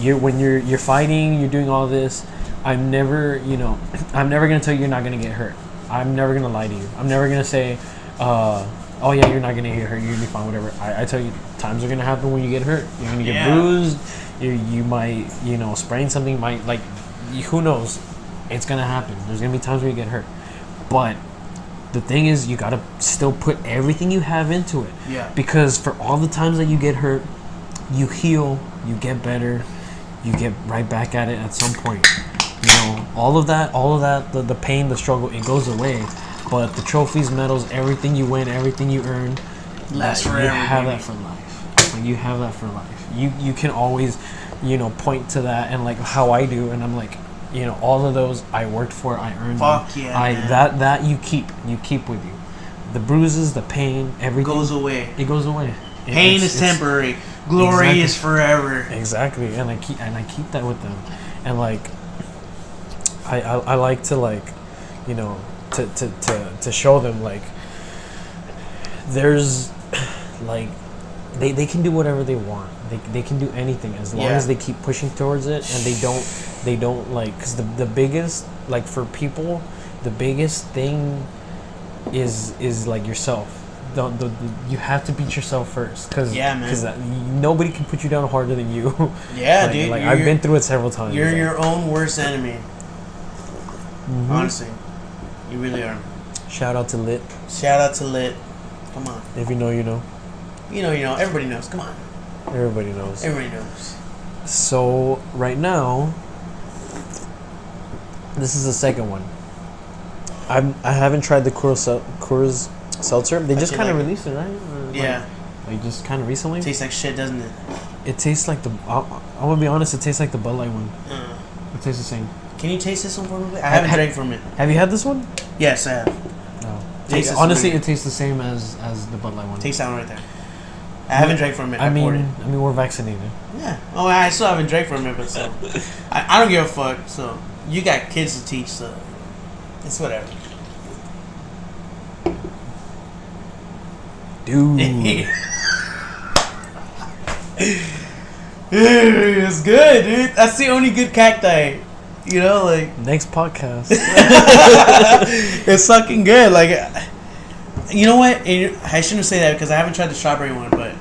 when you're fighting, you're doing all this, I'm never gonna tell you you're not gonna get hurt. I'm never gonna lie to you. I'm never gonna say, oh yeah, you're not gonna get hurt, you're gonna be fine, whatever. I tell you, times are gonna happen when you get hurt. You're gonna get bruised. You might, you know, sprain something. Might like, who knows? It's gonna happen. There's gonna be times where you get hurt. But the thing is, you gotta still put everything you have into it. Yeah. Because for all the times that you get hurt, you heal, you get better, you get right back at it at some point. You know, all of that, the pain, the struggle, it goes away. But the trophies, medals, everything you win, everything you earn, Lasts forever. You have that for life. Like, you have that for life. You can always, you know, point to that, and like how I do, and I'm like, you know, all of those I worked for, I earned. Fuck them. yeah, man. That you keep with you. The bruises, the pain, everything goes away. It goes away. Pain is temporary. Glory is forever. Exactly, and I keep that with them, and like, I like to, like, you know, to show them, like, there's, like, they can do whatever they want. They can do anything as long as they keep pushing towards it, and they don't like, because the biggest, like, for people, the biggest thing is like yourself. You have to beat yourself first, because nobody can put you down harder than you. Yeah, like, dude. Like, I've been through it several times. You're your own worst enemy. Mm-hmm. Honestly, you really are. Shout out to Lit. Shout out to Lit. Come on. If you know, you know. You know. Everybody knows. Come on. Everybody knows. Everybody knows. So right now, this is the second one. I haven't tried the Coors Seltzer. They just kind of released it, right? Or yeah. Like just kind of recently. Tastes like shit, doesn't it? It tastes like I'm gonna be honest. It tastes like the Bud Light one. It tastes the same. Can you taste this one for me? I haven't drank from it. Have you had this one? Yes, I have. No. Honestly, it tastes the same as the Bud Light one. Taste that one right there. I haven't drank from it. I mean, we're vaccinated. Yeah. Oh, I still haven't drank from it, but so I don't give a fuck. So you got kids to teach, so it's whatever. Dude. It's good, dude. That's the only good cacti. You know, like, next podcast. It's fucking good. Like, you know what? I shouldn't say that because I haven't tried the strawberry one, but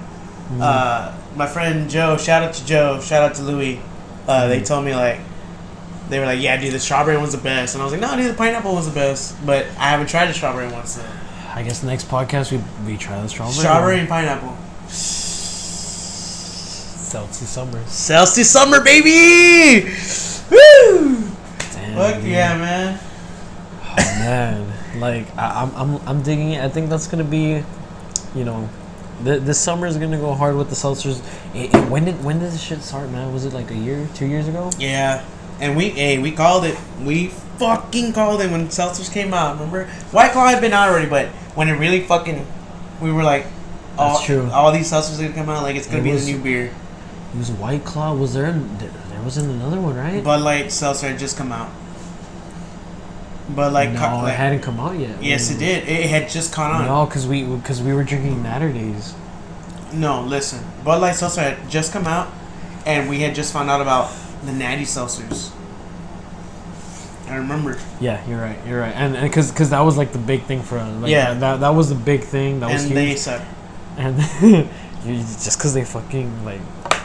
my friend Joe, shout out to Joe, shout out to Louis. They told me, like, they were like, yeah, dude, the strawberry one's the best, and I was like, no, dude, the pineapple one's the best, but I haven't tried the strawberry one, so I guess next podcast we try the strawberry and pineapple. Celsius Summer. Celsius Summer, baby! Woo! Damn, Fuck dude. yeah, man. Oh man, like I'm digging it. I think that's gonna be, you know, this summer is gonna go hard with the seltzers. When did this shit start, man? Was it like a year, 2 years ago? Yeah, and we called it. We fucking called it when seltzers came out. Remember, White Claw had been out already, but when it really fucking, we were like, that's true. All these seltzers are gonna come out. Like, it's gonna be the new beer. It was White Claw. Was there wasn't another one, right? Bud Light seltzer had just come out. But like, no, it hadn't come out yet. Yes, it did. It had just caught on. No, because we were drinking Natter Days. No, listen. Bud Light seltzer had just come out, and we had just found out about the Natty seltzers. I remember. Yeah, you're right, and because that was like the big thing for us. Like, yeah, that was the big thing. That was huge. They suck. And just because they fucking like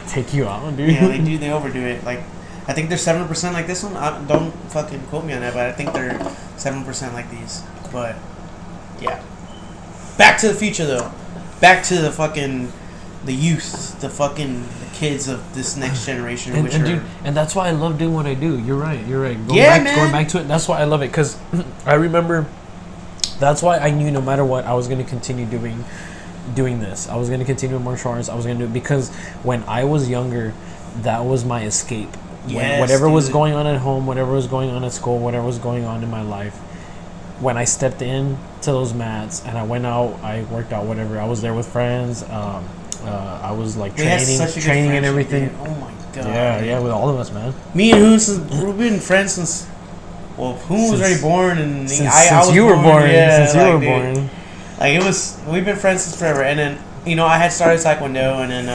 take you out, dude. Yeah, they do. They overdo it. Like, I think they're 7% like this one. Don't fucking quote me on that, but I think they're 7% like these. But yeah, Back to the Future though. Back to the fucking the youth, the kids of this next generation. And that's why I love doing what I do. You're right. Going back to it. That's why I love it, because I remember. That's why I knew no matter what, I was going to continue doing this. I was going to continue with martial arts. I was going to do it because when I was younger, that was my escape. Yes, whatever was going on at home, whatever was going on at school, whatever was going on in my life, when I stepped in to those mats and I went out, I worked out, whatever. I was there with friends. I was like training and everything. Man. Oh my god. Yeah, with all of us, man. Me and Hoon, we've been friends since. Well, Hoon was already born, and since you were born. Yeah, since you were born. Like, we've been friends since forever. And then, you know, I had started Taekwondo, and then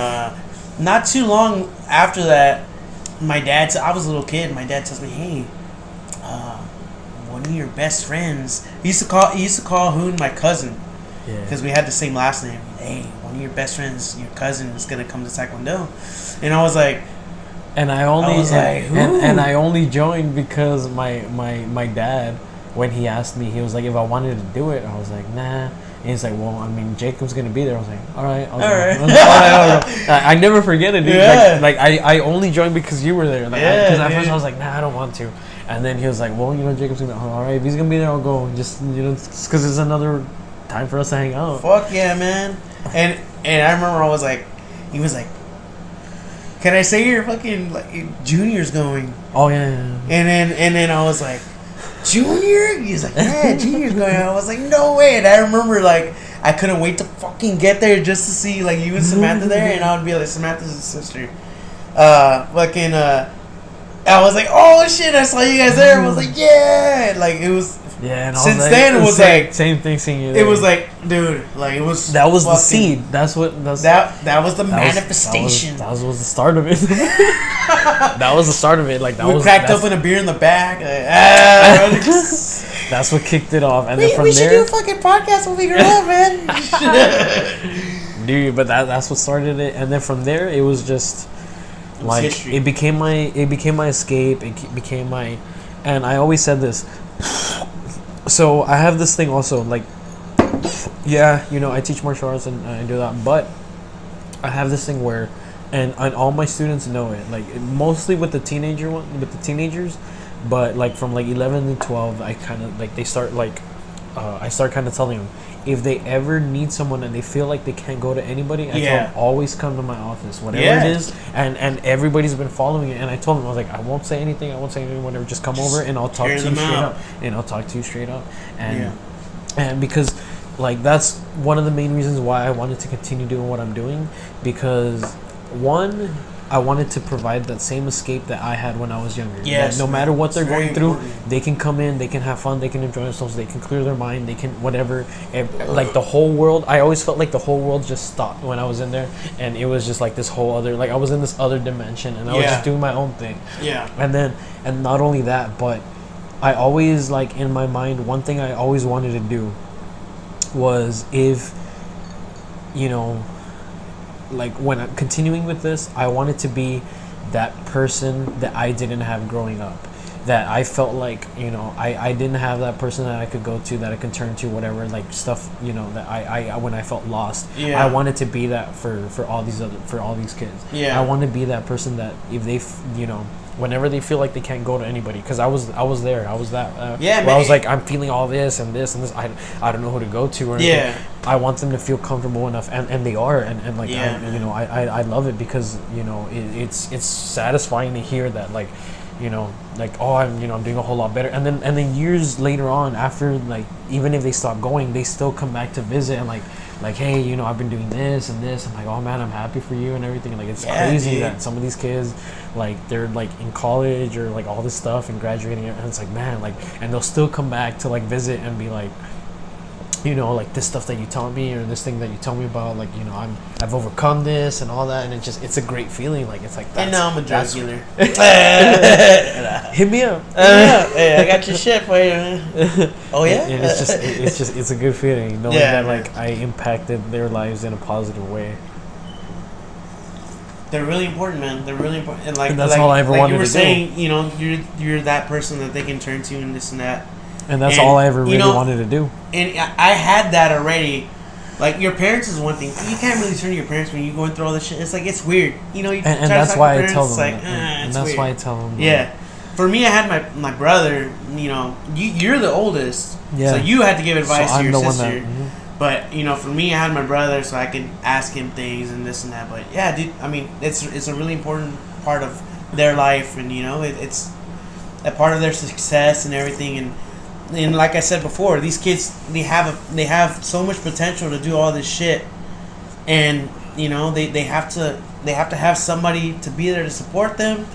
not too long after that, I was a little kid. My dad tells me, "Hey, one of your best friends." He used to call Hoon my cousin, because we had the same last name. Hey, one of your best friends, your cousin, is gonna come to Taekwondo, and I was like, and I only joined because my dad, when he asked me, he was like, if I wanted to do it, I was like, nah. And he's like, well, I mean, Jacob's gonna be there. I was like, all right, I'll go. right. All right, I'll go. I never forget it, dude. Yeah. Like I only joined because you were there. Like, Yeah, because at dude. first I was like, nah, I don't want to. And then he was like, well, you know, Jacob's gonna be, all right, if he's gonna be there, I'll go. Just, you know, because it's another time for us to hang out. Fuck yeah, man. And I remember I was like, he was like, can I say your fucking like junior's going? Oh yeah. And then I was like, Junior? He's like, yeah, Junior's going. I was like, no way. And I remember like I couldn't wait to fucking get there just to see like you and Samantha there, and I would be like, Samantha's his sister. I was like, oh shit, I saw you guys there. I was like, yeah, like it was. Yeah, and Since like, then, it was like same thing. Seeing you. it There. was like, dude, like it was. That was the fucking- seed. That was the manifestation. That was the start of it. That was the start of it. Like that We was cracked open a beer in the back. Like, that's what kicked it off, and then from we should do there, a fucking podcast when we grow up, man. dude. But that's what started it, and then from there, it was just like history. it became my escape. It became my, and I always said this. So I have this thing also, like, yeah, you know, I teach martial arts and I do that, but I have this thing where, and all my students know it, like mostly with the teenagers, but like from like 11 to 12, I kind of like they start like, I start kind of telling them if they ever need someone and they feel like they can't go to anybody, I tell them always come to my office, whatever it is, and everybody's been following it, and I told them I was like I won't say anything, whatever, just come over and I'll talk to you straight up, and because like that's one of the main reasons why I wanted to continue doing what I'm doing, because one, I wanted to provide that same escape that I had when I was younger. Yes, no matter what they're going through, important. they can come in, they can have fun, they can enjoy themselves, they can clear their mind, they can whatever. Like the whole world, I always felt like the whole world just stopped when I was in there, and it was just like this whole other, like I was in this other dimension, and I was just doing my own thing. Yeah. And not only that, but I always, like in my mind, one thing I always wanted to do was, if you know, like when I'm continuing with this, I wanted to be that person that I didn't have growing up, that I felt like, you know, I didn't have that person that I could go to, that I could turn to, whatever, like stuff, you know, that I when I felt lost, I wanted to be that for all these kids. I want to be that person that if they, you know, whenever they feel like they can't go to anybody, because I was there, I was that where I was like, I'm feeling all this and this and this, I don't know who to go to or anything. I want them to feel comfortable enough, and they are, and like you know, I love it, because you know it's satisfying to hear that, like, you know, like, oh, I'm doing a whole lot better, and then years later on, after, like, even if they stop going, they still come back to visit, and like, hey, you know, I've been doing this and this. I'm like, oh man, I'm happy for you and everything. Like, it's crazy that some of these kids, like, they're like in college or like all this stuff and graduating, and it's like, man, like, and they'll still come back to like visit and be like, you know, like this stuff that you taught me, or this thing that you told me about, like, you know, I've overcome this and all that, and it's a great feeling. Like, it's like, And now I'm a drug dealer. Hit me up. Hey, I got your shit for you, man. Oh yeah. And it's a good feeling knowing that, like, I impacted their lives in a positive way. They're really important, man. They're really important, and And that's all I ever wanted you were to do. saying, you know, you're that person that they can turn to, and this and that. And that's all I ever really wanted to do. And I had that already. Like, your parents is one thing. You can't really turn to your parents when you're going through all this shit. It's like, it's weird. You know, you And try to that's talk why to I tell parents, them. it's like, And it's that's weird. why I tell them. Yeah. For me, I had my brother, you know, you're the oldest. Yeah. So you had to give advice So to I'm your the one sister. that. But, you know, for me, I had my brother, so I could ask him things and this and that. But, yeah, dude, I mean, it's a really important part of their life. And, you know, it's a part of their success and everything. And like I said before, these kids, they have so much potential to do all this shit. And, you know, they have to have somebody to be there to support them.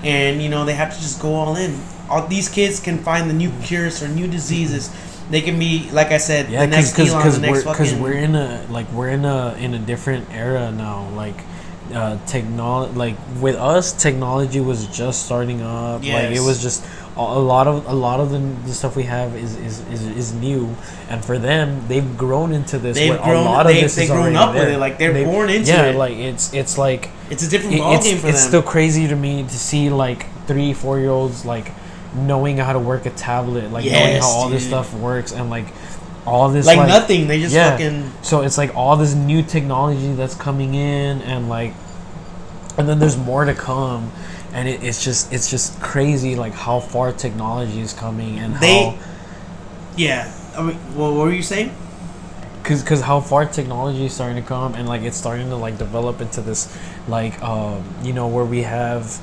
And, you know, they have to just go all in. All these kids can find the new cures for new diseases. They can be, like I said, the next Elon, the next fucking... Because we're in a different era now. Like, technology, like with us, technology was just starting up. Yes. Like, it was just a lot of the stuff we have is new, and for them, they've grown into this. They've grown up with it. Like, they're born into it. Yeah, like it's like it's a different ballgame for them. It's still crazy to me to see like 3-4-year-olds like knowing how to work a tablet, like knowing how all this stuff works, and like all this like nothing. They just fucking. So it's like all this new technology that's coming in, and like, and then there's more to come, and it's just crazy like how far technology is coming and how. Yeah, I mean, what were you saying? Cause how far technology is starting to come, and like it's starting to like develop into this, like you know, where we have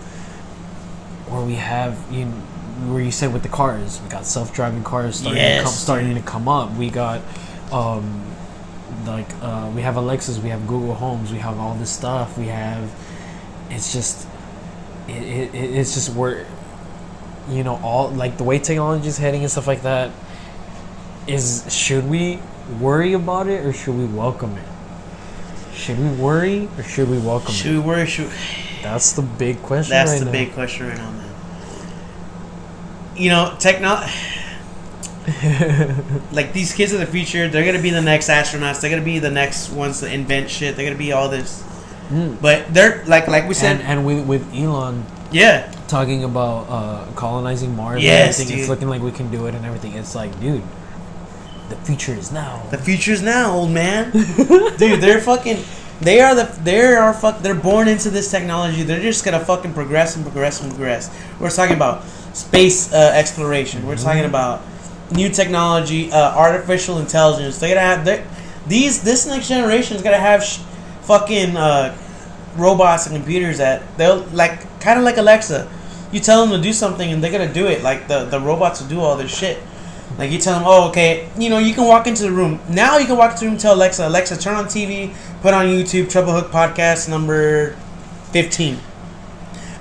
you know, where you said with the cars, we got self-driving cars starting to come up. We got we have Alexas, we have Google Homes, we have all this stuff. We have, it's just it's just where, you know, all like the way technology is heading and stuff like that. Should we worry about it or should we welcome it? Should we worry or should we welcome it? Should we worry? That's the big question. That's the big question right now, man. You know, like these kids of the future, they're gonna be the next astronauts. They're gonna be the next ones to invent shit. They're gonna be all this. But they're like we said, and with Elon, talking about colonizing Mars. And everything, dude. It's looking like we can do it and everything. It's like, dude, the future is now. The future is now, old man. Dude, they're fucking. They're born into this technology. They're just gonna fucking progress and progress and progress. We're talking about space exploration. We're talking about new technology, artificial intelligence. They're gonna have this next generation is gonna have fucking robots and computers that they'll like, kind of like Alexa. You tell them to do something and they're gonna do it. Like the robots will do all this shit. Like you tell them, oh, okay, you know, you can walk into the room. Now you can walk into the room and tell Alexa, Alexa, turn on TV, put on YouTube, Trouble Hook Podcast number 15.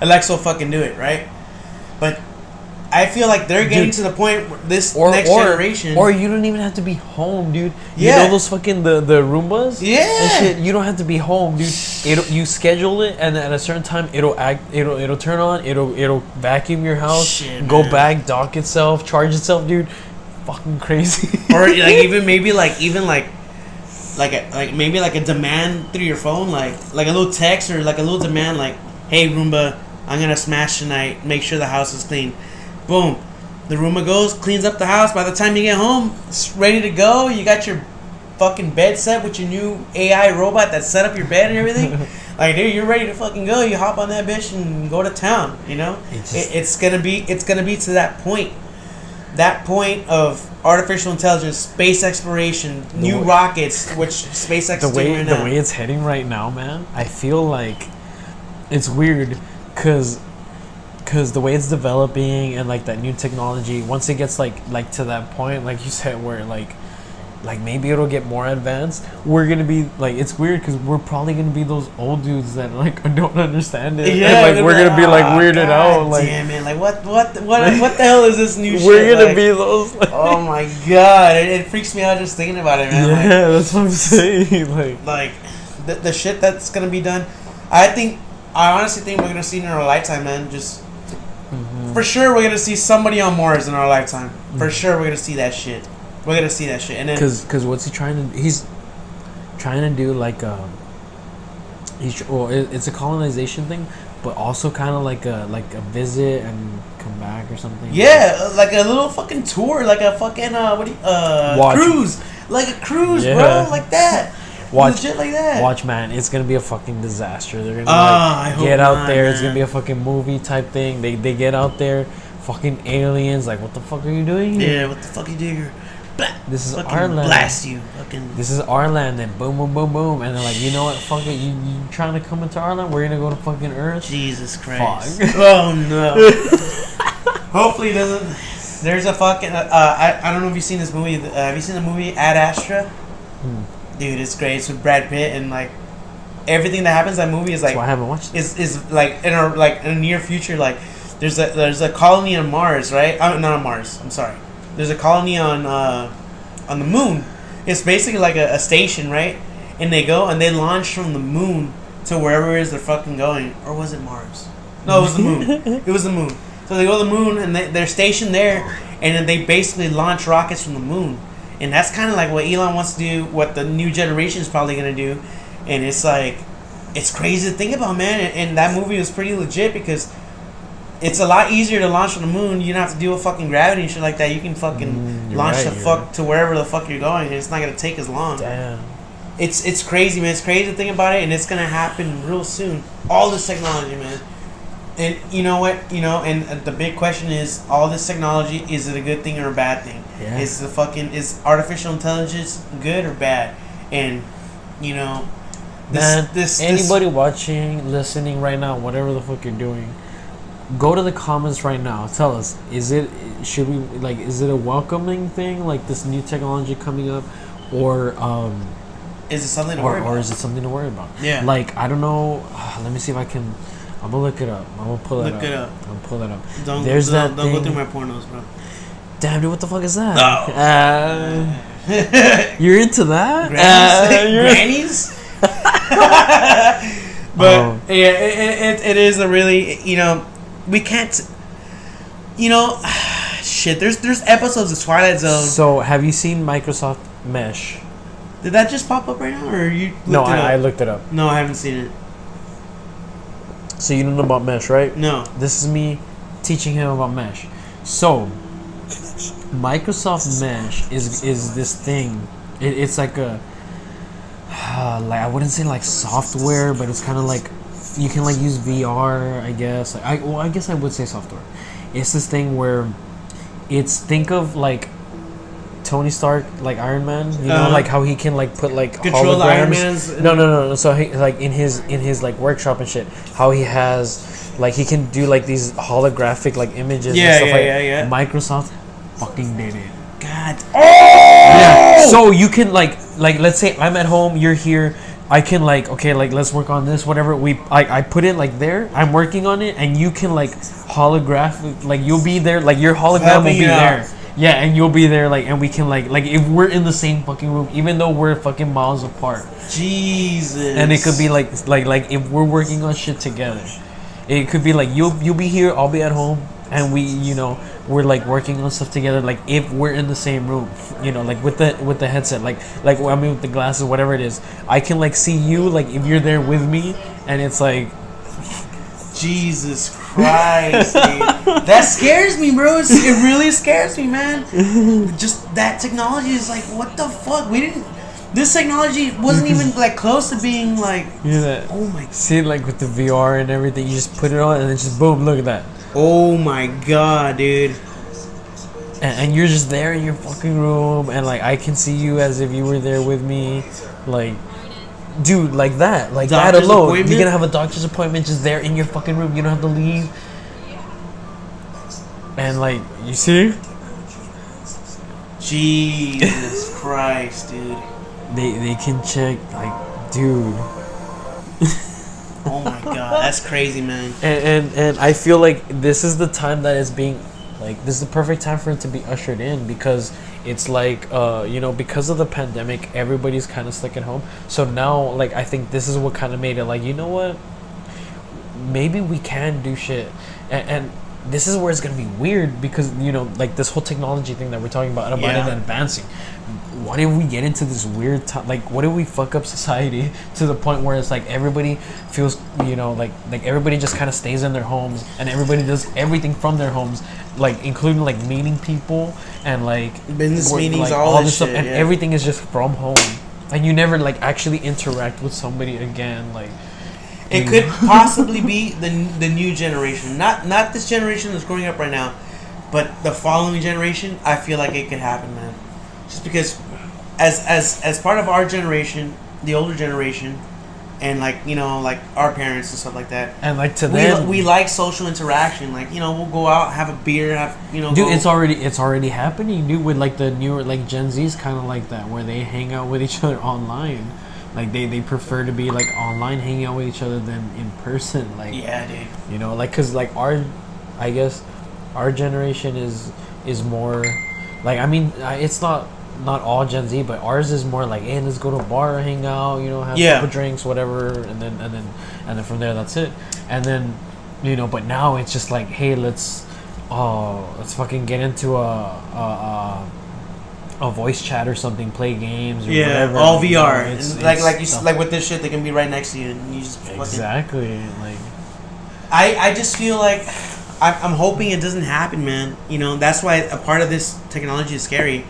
Alexa will fucking do it, right? But I feel like they're getting to the point where this next generation. Or you don't even have to be home, dude. You know those fucking the Roombas? Yeah. And shit, you don't have to be home, dude. You schedule it, and at a certain time it'll turn on, it'll vacuum your house, go back, dock itself, charge itself, dude. Fucking crazy. Or like maybe like a demand through your phone, like a little text or like a little demand, like, hey Roomba, I'm gonna smash tonight, make sure the house is clean. Boom, the Roomba goes, cleans up the house. By the time you get home, it's ready to go. You got your fucking bed set with your new AI robot that set up your bed and everything. Like, dude, you're ready to fucking go. You hop on that bitch and go to town. You know, it's gonna be to that point. That point of artificial intelligence, space exploration, new rockets, which SpaceX is doing right now. The way it's heading right now, man, I feel like it's weird because the way it's developing and like that new technology, once it gets like to that point, like you said, where like maybe it'll get more advanced, we're gonna be like, it's weird because we're probably gonna be those old dudes that like don't understand it. Yeah, and, like we're gonna be like weirded out. Like, damn it, like what the hell is this new shit? We're gonna be those. Like, oh my god, it freaks me out just thinking about it, man. Yeah, that's what I'm saying. Like the shit that's gonna be done. I honestly think we're gonna see in our lifetime, man. Just for sure, we're gonna see somebody on Mars in our lifetime. For sure, we're gonna see that shit. We're gonna see that shit, and then because what's he trying to? He's trying to do like it's a colonization thing, but also kind of like a visit and come back or something. Yeah, like a little fucking tour, like a fucking cruise, like a cruise, bro, like that. Legit like that. Watch, man, it's gonna be a fucking disaster. They're gonna get out there. Man. It's gonna be a fucking movie type thing. They get out there, fucking aliens. Like, what the fuck are you doing here? Yeah, what the fuck are you doing here? This is our land. Blast you, fucking. This is our land. Then boom, boom, boom, boom, and they're like, you know what? Fuck it. You trying to come into our land? We're gonna go to fucking Earth. Jesus Christ. Fuck. Oh no. Hopefully it doesn't. There's a fucking. I don't know if you've seen this movie. Have you seen the movie Ad Astra? Dude, it's great. It's with Brad Pitt, and like everything that happens in that movie is like. That's why I haven't watched it. Is like in a near future, like there's a colony on Mars, right? Not on Mars. I'm sorry. There's a colony on the moon. It's basically like a station, right? And they go and they launch from the moon to wherever it is they're fucking going. Or was it Mars? No, it was the moon. It was the moon. So they go to the moon and they're stationed there, and then they basically launch rockets from the moon. And that's kind of like what Elon wants to do, what the new generation is probably going to do. And it's like, it's crazy to think about, man. And that movie was pretty legit because it's a lot easier to launch on the moon. You don't have to deal with fucking gravity and shit like that. You can fucking launch the fuck to wherever the fuck you're going, and it's not gonna take as long. Damn. It's crazy, man. It's crazy to think about it, and it's gonna happen real soon. All this technology, man. And you know what? And the big question is, all this technology, is it a good thing or a bad thing? Yeah. Is artificial intelligence good or bad? And anybody watching, listening right now, whatever the fuck you're doing, go to the comments right now. Tell us, is it a welcoming thing, like this new technology coming up, or is it something to worry about? Or is it something to worry about? Yeah. Like, I don't know. Let me see if I can. I'm gonna look it up. I'm gonna pull it up. Look it up. I'm gonna pull it up. Don't go through my pornos, bro. Damn, dude, what the fuck is that? No. You're into that? Grannies? But yeah, it is a really, we can't, shit. There's episodes of Twilight Zone. So have you seen Microsoft Mesh? Did that just pop up right now, or you? I looked it up. No, I haven't seen it. So you don't know about Mesh, right? No. This is me teaching him about Mesh. So Microsoft Mesh is this thing. It's like a like, I wouldn't say like software, but it's kind of like you can like use VR, I guess. I guess I would say software. It's this thing where think of like Tony Stark, like Iron Man, like how he can like put like control holograms. Iron Man's. No. So he, like in his like workshop and shit, how he has like he can do like these holographic like images. Yeah, and stuff yeah. Microsoft fucking did it. God. Oh! Yeah. So you can like let's say I'm at home, you're here. I can like, okay, like let's work on this, whatever. I put it like there. I'm working on it, and you can like holographic, like you'll be there, like your hologram will be there. Yeah, and you'll be there, like, and we can like if we're in the same fucking room, even though we're fucking miles apart. Jesus. And it could be like if we're working on shit together, it could be like you'll be here, I'll be at home, and we're like working on stuff together. Like if we're in the same room, like with the headset, like I mean with the glasses, whatever it is, I can like see you, like if you're there with me, and it's like. Jesus Christ, dude. That scares me, bro. It really scares me, man. Just that technology is like, what the fuck? This technology wasn't even like close to being like. Oh my. See, like with the VR and everything, you just put it on and then just boom, look at that. Oh my god, dude. And you're just there in your fucking room, and like I can see you as if you were there with me, like. Dude, like that alone, you're gonna have a doctor's appointment just there in your fucking room. You don't have to leave. And like, you see? Jesus Christ, dude. They can check, like, dude. Oh my god, that's crazy, man. And I feel like this is the time that is being, like, this is the perfect time for it to be ushered in, because it's like, because of the pandemic, everybody's kind of stuck at home. So now, like, I think this is what kind of made it like, you know what? Maybe we can do shit. And this is where it's going to be weird, because, like, this whole technology thing that we're talking about it advancing. What if we get into this weird time? Like, what if we fuck up society to the point where it's like everybody feels, like everybody just kind of stays in their homes, and everybody does everything from their homes, like including like meeting people and like business meetings, like, all this stuff, shit, and everything is just from home, and you never like actually interact with somebody again. Like, it could possibly be the new generation, not this generation that's growing up right now, but the following generation. I feel like it could happen, man. Just because, as part of our generation, the older generation, and like like our parents and stuff like that, and like to them, we like social interaction. Like we'll go out, have a beer, Dude, it's already happening, dude. With like the newer like Gen Z's kind of like that, where they hang out with each other online. Like they prefer to be like online hanging out with each other than in person. Like yeah, dude. Like because like I guess our generation is more like, I mean, it's not all Gen Z, but ours is more like, hey, let's go to a bar, hang out, have a couple drinks, whatever, and then from there that's it. And then but now it's just like, hey, let's fucking get into a voice chat or something, play games or whatever. All VR. It's like with this shit, they can be right next to you and you just exactly fucking... I just feel like I'm hoping it doesn't happen, man. You know, that's why a part of this technology is scary.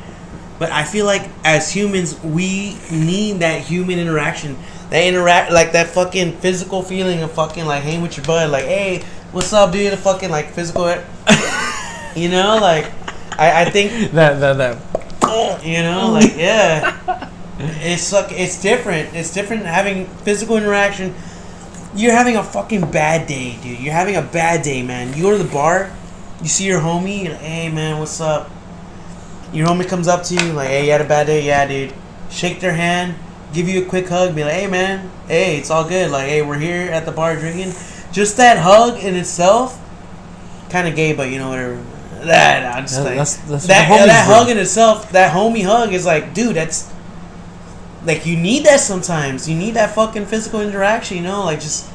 But I feel like as humans, we need that human interaction. Like that fucking physical feeling of fucking like hanging with your bud. Like, hey, what's up, dude? The fucking like physical, you know, like I think that you know, like yeah, it's different. It's different having physical interaction. You're having a fucking bad day, dude. You're having a bad day, man. You go to the bar, you see your homie, you're like, hey man, what's up? Your homie comes up to you like, hey, you had a bad day? Yeah, dude. Shake their hand, give you a quick hug, be like, hey man, hey, it's all good. Like, hey, we're here at the bar drinking. Just that hug in itself, kind of gay, but you know, whatever. That's that hug in itself, that homie hug is like, dude, that's like, you need that sometimes. You need that fucking physical interaction, you know, like just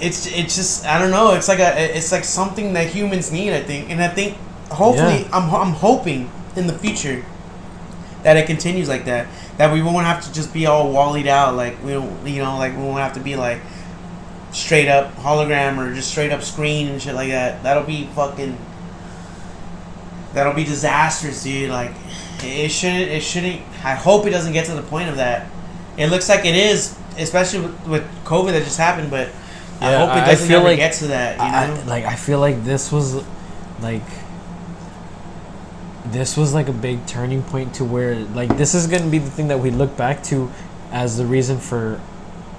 it's just I don't know. It's like something that humans need, I think, and I think hopefully I'm hoping in the future that it continues like that. That we won't have to just be all wallied out, like we don't, you know, like we won't have to be like straight up hologram or just straight up screen and shit like that. That'll be disastrous, dude. Like it shouldn't. I hope it doesn't get to the point of that. It looks like it is, especially with COVID that just happened. But I hope it doesn't ever get to that. You know, I feel like this was like a big turning point to where like this is gonna be the thing that we look back to as the reason for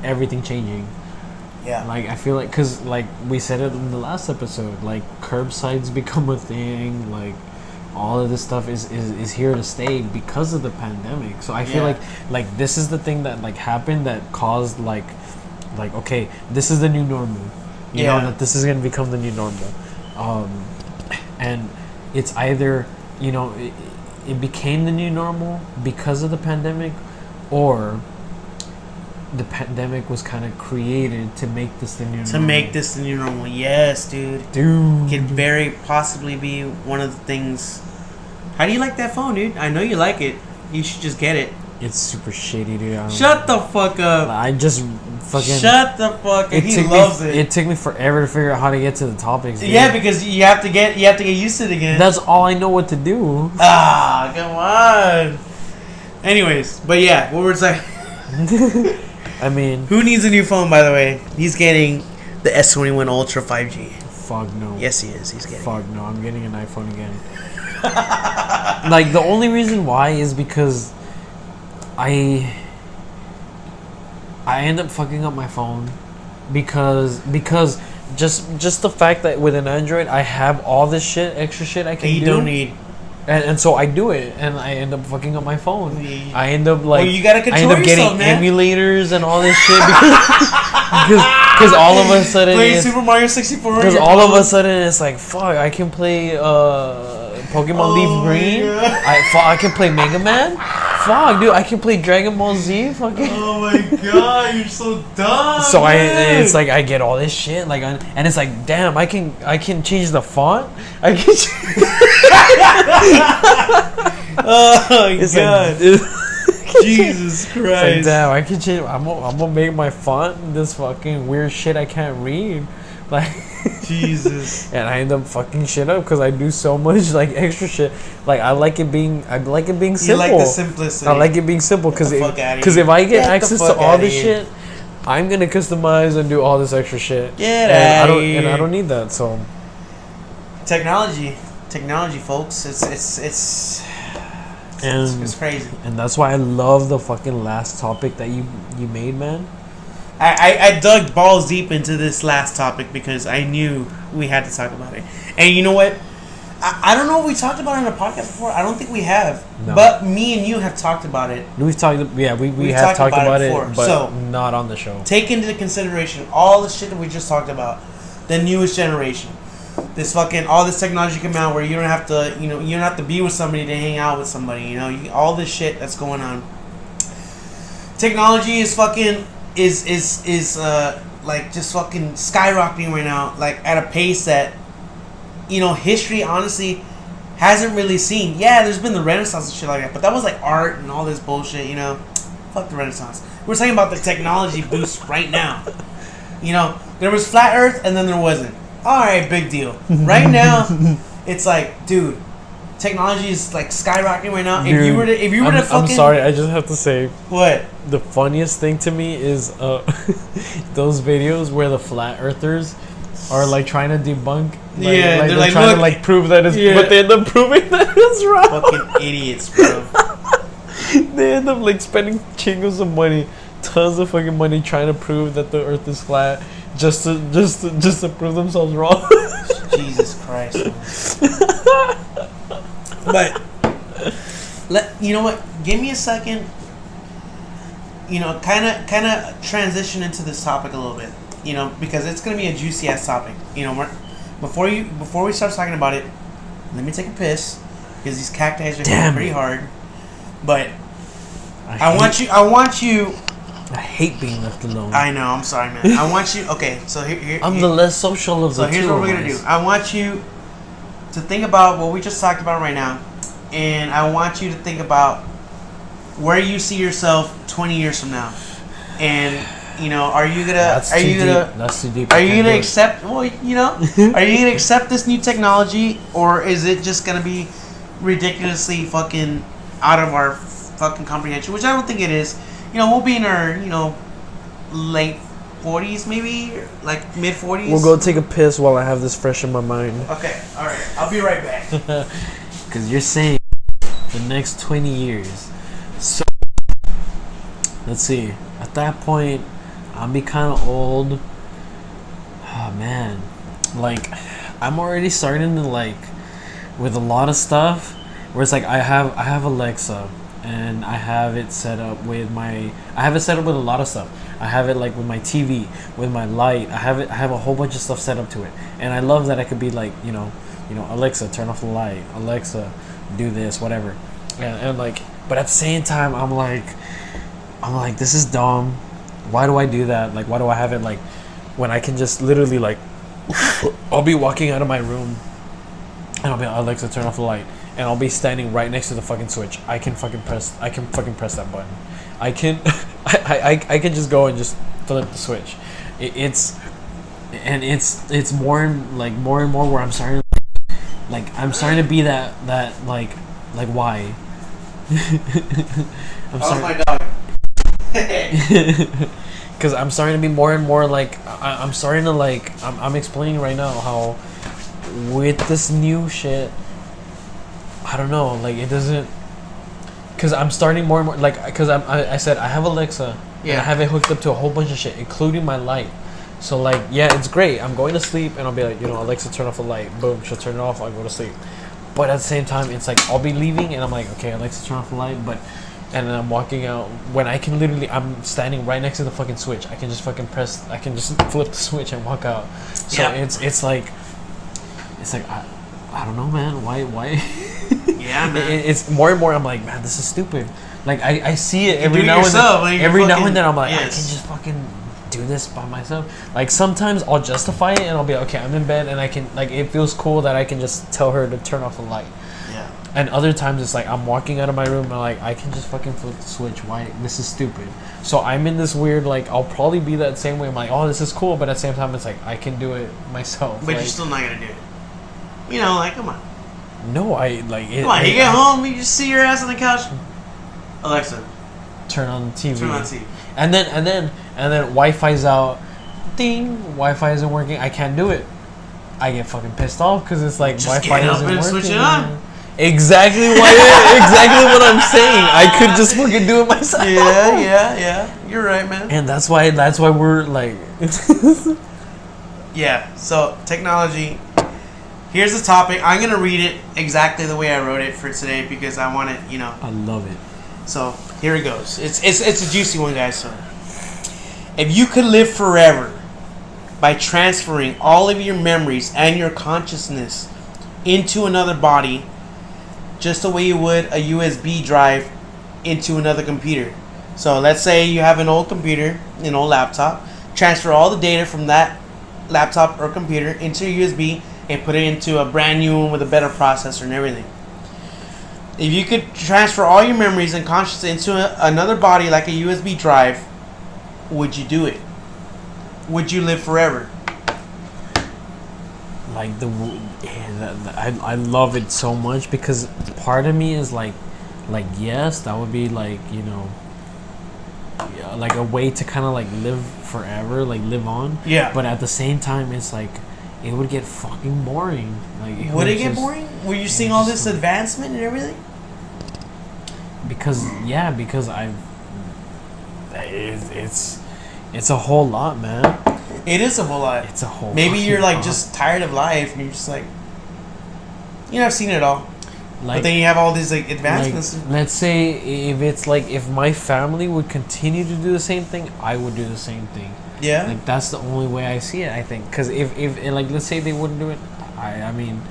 everything changing. Yeah. Like I feel like, cause like we said it in the last episode, like curbsides become a thing. Like all of this stuff is here to stay because of the pandemic. So I feel like this is the thing that like happened that caused like okay, this is the new normal. You know, that this is gonna become the new normal. And it's either, you know, it became the new normal because of the pandemic, or the pandemic was kind of created to make this the new normal. To make this the new normal, yes, dude. Could very possibly be one of the things. How do you like that phone, dude? I know you like it. You should just get it. It's super shitty, dude. Shut the fuck up. I just fucking... Shut the fuck up. He loves it. It took me forever to figure out how to get to the topics, dude. Yeah, because you have to get used to it again. That's all I know what to do. Ah, come on. Anyways, but yeah, what we're saying... I mean... Who needs a new phone, by the way? He's getting the S21 Ultra 5G. Fuck no. Yes, he is. He's getting Fuck no. I'm getting an iPhone again. Like, the only reason why is because I end up fucking up my phone because just the fact that with an Android I have all this extra shit I can do. You don't need. And so I do it, and I end up fucking up my phone. I end up like, well, you gotta control I end up yourself, getting man. emulators and all this shit because all of a sudden playing Super Mario 64. Because all of a sudden it's like, fuck, I can play Pokemon Leaf Green. I can play Mega Man. Fuck, dude, I can play Dragon Ball Z. Fucking. Oh my god, you're so dumb. So it's like I get all this shit, like, and it's like, damn, I can change the font. I can. Oh my it's god. Like, Jesus Christ. Like, damn, I can change. I'm gonna make my font this fucking weird shit I can't read. Like, Jesus. And I end up fucking shit up because I do so much like extra shit. Like I like it being simple. You like the simplicity. I like it being simple because if I get access to all this shit, I'm gonna customize and do all this extra shit. I don't need that. So technology, folks. It's crazy. And that's why I love the fucking last topic that you made, man. I dug balls deep into this last topic because I knew we had to talk about it. And you know what? I don't know if we talked about it on a podcast before. I don't think we have. No. But me and you have talked about it. We have talked about it before, but so, not on the show. Take into consideration all the shit that we just talked about. The newest generation. This fucking, all this technology come out where you don't have to, you don't have to be with somebody to hang out with somebody, all this shit that's going on. Technology is fucking... is like just fucking skyrocketing right now, like at a pace that history honestly hasn't really seen. Yeah, there's been the Renaissance and shit like that, but that was like art and all this bullshit. Fuck the Renaissance. We're talking about the technology boost right now. There was flat Earth and then there wasn't. all right, big deal. Right now, it's like, dude, technology is like skyrocketing right now. Dude, If you were to fucking, I'm sorry, I just have to say, what? the funniest thing to me is those videos where the flat earthers are like trying to debunk. Yeah, like, they're like, trying look, to like prove that it's, yeah. but they end up proving that it's wrong. Fucking idiots, bro. They end up like spending chingos of money, tons of fucking money trying to prove that the earth is flat, just to prove themselves wrong. Jesus Christ. But you know what? Give me a second. You know, kind of transition into this topic a little bit. You know, because it's gonna be a juicy ass topic. You know, before we start talking about it, let me take a piss because these cacti are hitting pretty hard. But I want you. I hate being left alone. I know. I'm sorry, man. I want you. Okay, so here I'm the less social of the two. So here's what we're gonna do. I want you to think about what we just talked about right now, and I want you to think about where you see yourself 20 years from now, and you know, are you gonna That's too deep. are you gonna accept? Well, you know, are you gonna accept this new technology, or is it just gonna be ridiculously fucking out of our fucking comprehension? Which I don't think it is. You know, we'll be in our late 40s, maybe like mid 40s. We'll go take a piss while I have this fresh in my mind. Okay, all right. I'll be right back. Because you're saying the next 20 years. So, let's see. At that point, I'll be kind of old. Oh, man. Like, I'm already starting to, like, with a lot of stuff, where it's like I have Alexa, and I have it set up with I have it set up with a lot of stuff. I have it like with my TV, with my light. I have a whole bunch of stuff set up to it, and I love that I could be like, Alexa, turn off the light. Alexa, do this, whatever. And like, but at the same time, I'm like, this is dumb. Why do I do that? Like, why do I have it like when I can just literally like, I'll be walking out of my room, and I'll be like, Alexa, turn off the light. And I'll be standing right next to the fucking switch. I can fucking press that button. I can I can just go and just flip the switch. It's more and more where I'm starting to be that like why. My dog. Because I'm starting to be more and more like I'm starting to like I'm explaining right now how with this new shit, I don't know, like it doesn't, because I'm starting more and more like, because I said I have Alexa, and I have it hooked up to a whole bunch of shit, including my light. So like, yeah, it's great. I'm going to sleep and I'll be like, Alexa, turn off the light. Boom, she'll turn it off. I'll go to sleep. But at the same time, it's like I'll be leaving and I'm like, okay, Alexa, turn off the light. And then I'm walking out when I can literally, I'm standing right next to the fucking switch. I can just fucking I can just flip the switch and walk out. So it's like I don't know, man. Why? Yeah, man. It's more and more. I'm like, man, this is stupid. Like I see it every now and then. I'm like, I can just fucking do this by myself. Like sometimes I'll justify it and I'll be like, okay, I'm in bed and I can, like, it feels cool that I can just tell her to turn off the light. Yeah. And other times it's like I'm walking out of my room and like I can just fucking flip the switch. Why? This is stupid. So I'm in this weird, like, I'll probably be that same way. I'm like, oh, this is cool, but at the same time it's like I can do it myself. But like, you're still not gonna do it. Like, come on. No, I like it. Come on, you get home, you just see your ass on the couch. Alexa, turn on the TV. Turn on TV. And then Wi-Fi's out. Ding, Wi-Fi isn't working. I can't do it. I get fucking pissed off because it's like just Wi-Fi get up isn't and working. switch it on. Exactly exactly what I'm saying. I could just fucking do it myself. Yeah. You're right, man. And that's why we're like. Yeah. So technology. Here's the topic. I'm gonna read it exactly the way I wrote it for today because I want it. I love it. So here it goes. It's a juicy one, guys. So, if you could live forever by transferring all of your memories and your consciousness into another body, just the way you would a USB drive into another computer. So let's say you have an old computer, an old laptop. Transfer all the data from that laptop or computer into a USB and put it into a brand new one with a better processor and everything. If you could transfer all your memories and consciousness into another body like a USB drive, would you do it? Would you live forever? like I love it so much because part of me is like yes, that would be like, you know, yeah, like a way to kind of like live forever, like live on. Yeah. But at the same time, it's like it would get fucking boring. Like, would it get boring? Were you seeing all this like, advancement and everything? Because it's a whole lot, man. It is a whole lot. It's a whole. Maybe you're like lot. just tired of life, and you're just like, you know, I've seen it all. Like, but then you have all these like advancements. Like, let's say if it's like if my family would continue to do the same thing, I would do the same thing. Yeah. Like that's the only way I see it. I think because if like let's say they wouldn't do it, I mean,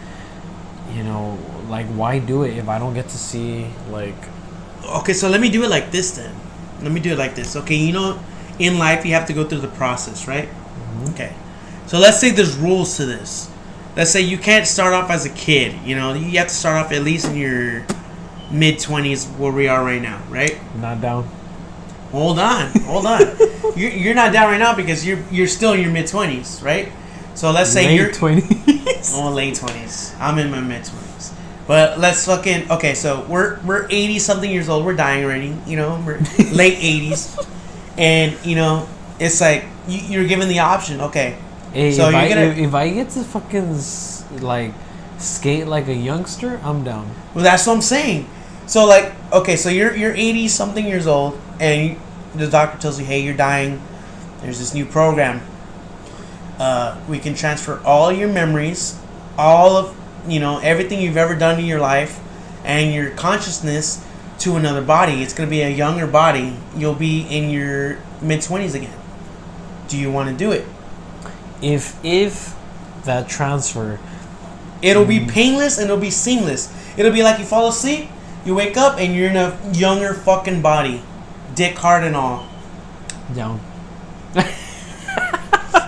you know, like why do it if I don't get to see like. Okay, so let me do it like this then. Let me do it like this. Okay, you know, in life you have to go through the process, right? Mm-hmm. Okay. So let's say there's rules to this. Let's say you can't start off as a kid. You know, you have to start off at least in your mid-20s, where we are right now, right? Not down. Hold on. You're not down right now because you're still in your mid-20s, right? So let's say you're 20s. Oh, late 20s. I'm in my mid-20s. But let's fucking okay. So we're 80 something years old. We're dying already. You know, we're late 80s, and you know it's like you're given the option. Okay, hey, so if I get to fucking like skate like a youngster, I'm down. Well, that's what I'm saying. So like, okay, so you're 80 something years old, and the doctor tells you, hey, you're dying. There's this new program. We can transfer all your memories, all of, you know, everything you've ever done in your life and your consciousness to another body. It's going to be a younger body. You'll be in your mid-20s again. Do you want to do it? If that transfer, it'll be painless and it'll be seamless. It'll be like you fall asleep, you wake up and you're in a younger fucking body, dick hard and all. Down.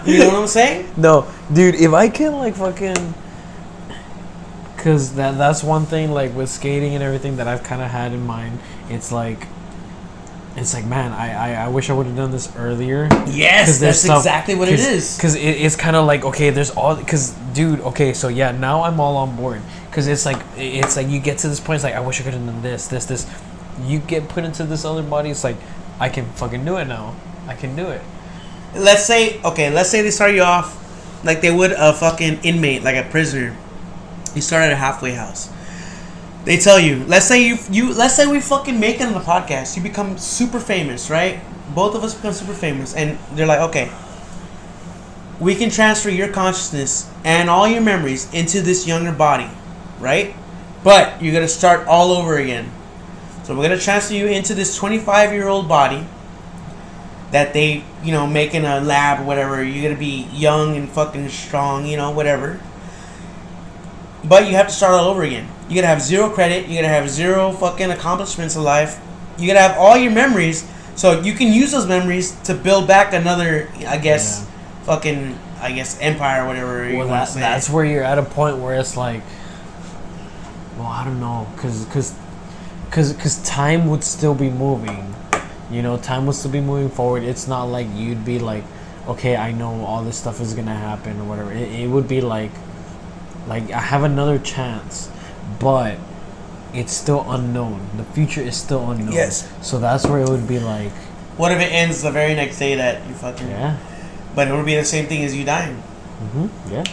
You know what I'm saying? No, dude, if I can like fucking, cause that's one thing like with skating and everything that I've kind of had in mind. It's like man, I wish I would have done this earlier. Yes, that's exactly what it is. Because it's kind of like, okay, there's all, because dude, okay, so yeah, now I'm all on board. Because it's like you get to this point, it's like I wish I could have done this. You get put into this other body, it's like I can fucking do it now. I can do it. Let's say they start you off like they would a fucking inmate, like a prisoner. You start at a halfway house. They tell you, let's say we fucking make it on the podcast. You become super famous, right? Both of us become super famous, and they're like, okay, we can transfer your consciousness and all your memories into this younger body, right? But you're gonna start all over again. So we're gonna transfer you into this 25-year-old body that they, you know, make in a lab or whatever. You're gonna be young and fucking strong, you know, whatever. But you have to start all over again. You're gonna have 0 credit. You're gonna have 0 fucking accomplishments in life. You're gonna have all your memories, so you can use those memories to build back another, empire or whatever. Well, that's where you're at a point where it's like, well, I don't know, because time would still be moving. You know, time would still be moving forward. It's not like you'd be like, okay, I know all this stuff is gonna happen or whatever. It would be like I have another chance, but it's still unknown. The future is still unknown. Yes. So that's where it would be like, what if it ends the very next day that you fucking... Yeah. But it would be the same thing as you dying. Mm-hmm. Yeah.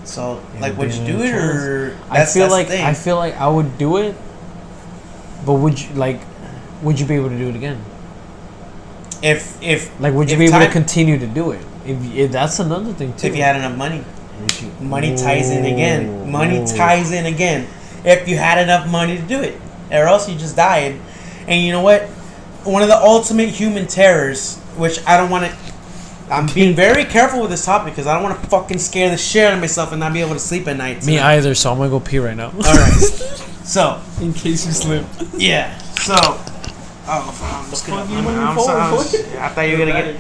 So, like, would you do it, or... I feel like I would do it, but would you be able to do it again? Would you be able to continue to do it? If that's another thing too. If you had enough money. Money ties in again. Money ties in again. If you had enough money to do it. Or else you just died. And you know what? One of the ultimate human terrors, which I don't want to... I'm being very careful with this topic because I don't want to fucking scare the shit out of myself and not be able to sleep at night. Me either, so I'm going to go pee right now. Alright. So... in case you slip. Yeah. So... I'm just gonna... I thought you were gonna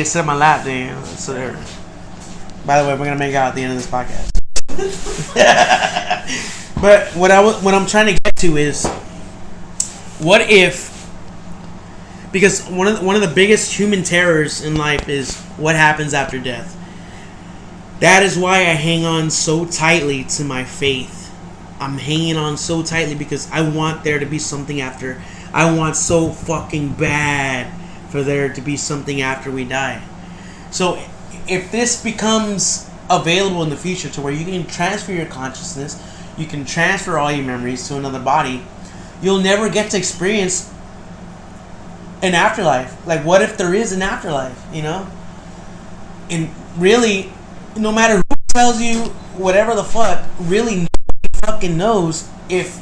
sit on my lap, then. So there. By the way, we're gonna make out at the end of this podcast. But what I'm trying to get to is, what if? Because one of the biggest human terrors in life is what happens after death. That is why I hang on so tightly to my faith. I'm hanging on so tightly because I want there to be something after. I want so fucking bad for there to be something after we die. So if this becomes available in the future to where you can transfer your consciousness, you can transfer all your memories to another body, you'll never get to experience an afterlife. Like, what if there is an afterlife, you know? And really, no matter who tells you whatever the fuck, really nobody fucking knows if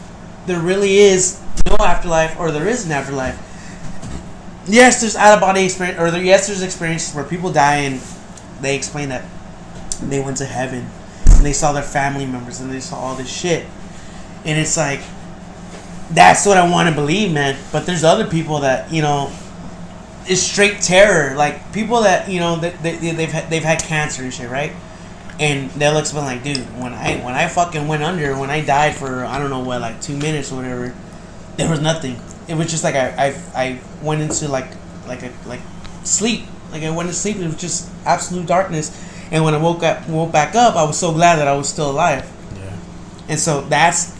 there really is no afterlife or there is an afterlife. Yes, there's out-of-body experience, or yes, there's experiences where people die and they explain that they went to heaven and they saw their family members and they saw all this shit. And it's like, that's what I want to believe, man. But there's other people that, you know, it's straight terror. Like, people that, you know, they've had cancer and shit, right? And they'll explain, like, dude, when I fucking went under, when I died for, I don't know what, like 2 minutes or whatever, there was nothing. It was just like I went into like sleep. Like, I went to sleep. It was just absolute darkness. And when I woke back up, I was so glad that I was still alive. Yeah. And so that's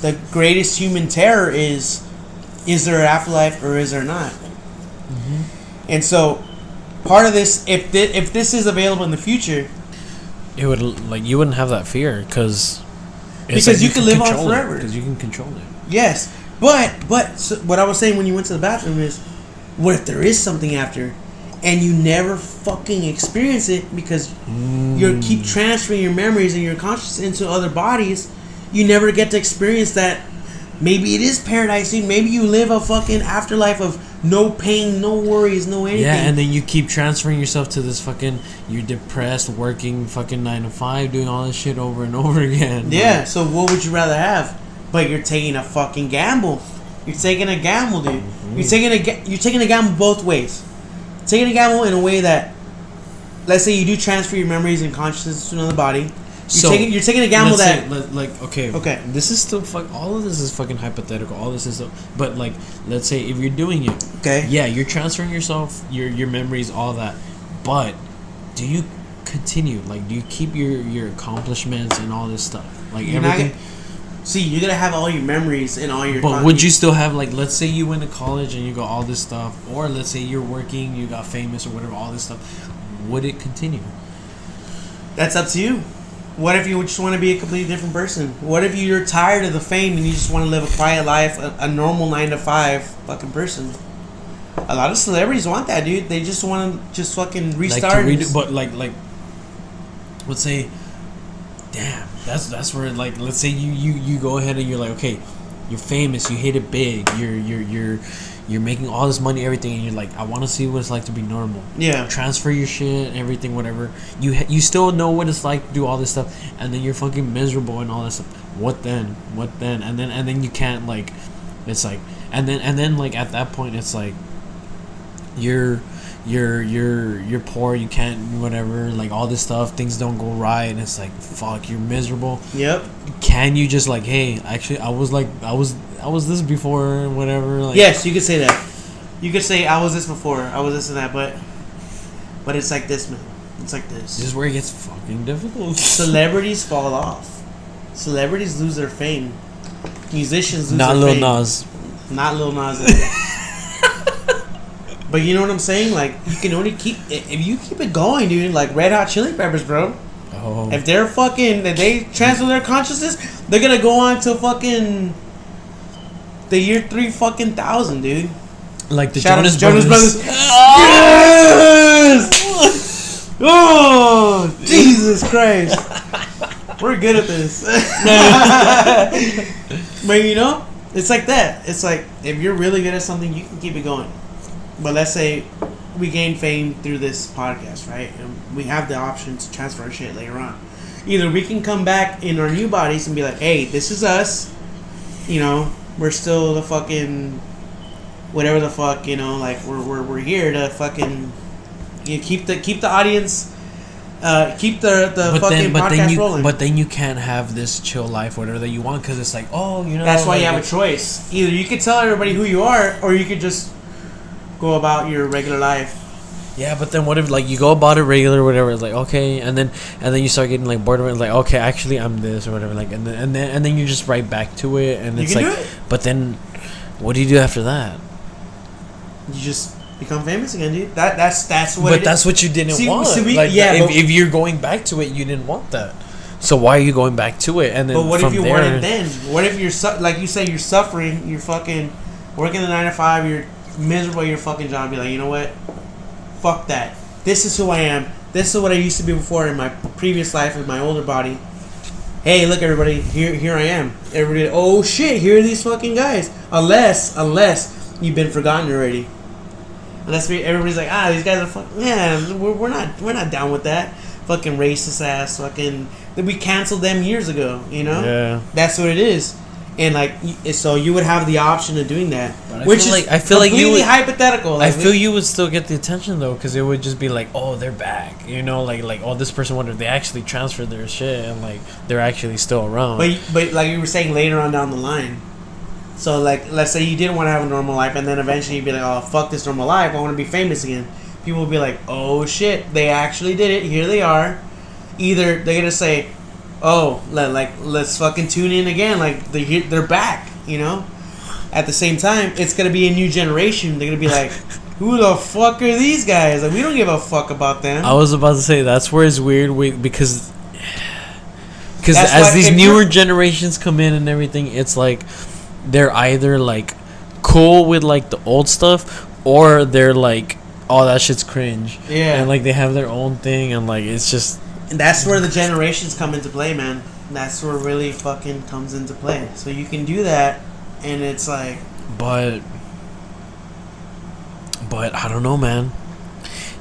the greatest human terror is there an afterlife or is there not? Mm-hmm. And so part of this, if this is available in the future, it would, like, you wouldn't have that fear because you can live on forever. Because you can control it. Yes. But so what I was saying when you went to the bathroom is, what if there is something after, and you never fucking experience it because you keep transferring your memories and your consciousness into other bodies? You never get to experience that. Maybe it is paradise, dude. Maybe you live a fucking afterlife of no pain, no worries, no anything. Yeah, and then you keep transferring yourself to this fucking, you're depressed, working fucking 9 to 5, doing all this shit over and over again. Yeah, like, so what would you rather have? But you're taking a fucking gamble. You're taking a gamble, dude. Mm-hmm. You're taking a gamble both ways. Taking a gamble in a way that, let's say you do transfer your memories and consciousness to another body. You're taking a gamble that, okay, this is still all of this is fucking hypothetical. All this is, but like, let's say if you're doing it, okay, yeah, you're transferring yourself, your memories, all that. But do you continue? Like, do you keep your accomplishments and all this stuff? Like, everything. See, you're gonna have all your memories and all your. But would you still have, like, let's say you went to college and you got all this stuff, or let's say you're working, you got famous or whatever, all this stuff. Would it continue? That's up to you. What if you just want to be a completely different person? What if you're tired of the fame and you just want to live a quiet life, a normal 9 to 5 fucking person? A lot of celebrities want that, dude. They just want to just fucking restart. But like, let's say, damn. That's where, like, let's say you go ahead and you're like, okay, you're famous, you hit it big, you're making all this money, everything, and you're like, I want to see what it's like to be normal. Yeah. Transfer your shit, everything, whatever. You still know what it's like to do all this stuff, and then you're fucking miserable and all this stuff. What then? And then you can't, like, it's like, and then like at that point it's like you're poor, you can't whatever, like, all this stuff, things don't go right, and it's like, fuck, you're miserable. Yep. Can you just, like, hey, actually I was this before, whatever, like, yes, you could say that. You could say I was this before, I was this and that, but it's like this, man. It's like this. This is where it gets fucking difficult. Celebrities fall off. Celebrities lose their fame. Musicians lose their fame. Not Lil Nas. But you know what I'm saying? Like, you can only if you keep it going, dude. Like Red Hot Chili Peppers, bro. Oh. If they transfer their consciousness, they're gonna go on to fucking the year 3000, dude. Like the Jonas Brothers. Yes! Oh, Jesus Christ. We're good at this. But you know, it's like that. It's like, if you're really good at something, you can keep it going. But let's say we gain fame through this podcast, right? And we have the option to transfer our shit later on. Either we can come back in our new bodies and be like, hey, this is us. You know, we're still the fucking whatever the fuck, you know, like we're here to fucking, you know, keep the audience, keep the fucking podcast rolling. But then you can't have this chill life, whatever that you want, because it's like, oh, you know. That's why you have a choice. Either you could tell everybody who you are, or you could just go about your regular life. Yeah, but then what if like you go about it regular or whatever? It's like okay, and then you start getting like bored of it. It's like okay, actually I'm this or whatever. Like and then you just right back to it, and You it's can like, do it. but then what do you do after that? You just become famous again, dude. That's what. But that's what you didn't want. If you're going back to it, you didn't want that. So why are you going back to it? And then but what from if you there, weren't then? What if you're like you say you're suffering? You're fucking working the 9 to 5. You're miserable at your fucking job. Be like, you know what? Fuck that. This is who I am. This is what I used to be before in my previous life with my older body. Hey, look, everybody. Here I am. Everybody. Oh shit! Here are these fucking guys. Unless you've been forgotten already. Unless everybody's like, these guys are fucking. Yeah, we're not down with that. Fucking racist ass. Fucking. We canceled them years ago. You know. Yeah. That's what it is. And like, so you would have the option of doing that, I feel like you would, hypothetical. Like, I feel you would still get the attention though, because it would just be like, oh, they're back, you know, like oh, this person wondered they actually transferred their shit and like they're actually still around. But like you were saying later on down the line, so like let's say you didn't want to have a normal life, and then eventually you'd be like, oh fuck this normal life, I want to be famous again. People would be like, oh shit, they actually did it. Here they are. Either they're gonna say, oh, let's fucking tune in again. Like they're back, you know. At the same time, it's gonna be a new generation. They're gonna be like, who the fuck are these guys? Like we don't give a fuck about them. I was about to say that's where it's weird because as these newer generations come in and everything, it's like they're either like cool with like the old stuff or they're like, oh, that shit's cringe. Yeah, and like they have their own thing and like it's just. And that's where the generations come into play, man. That's where it really fucking comes into play. So you can do that, and it's like... But I don't know, man.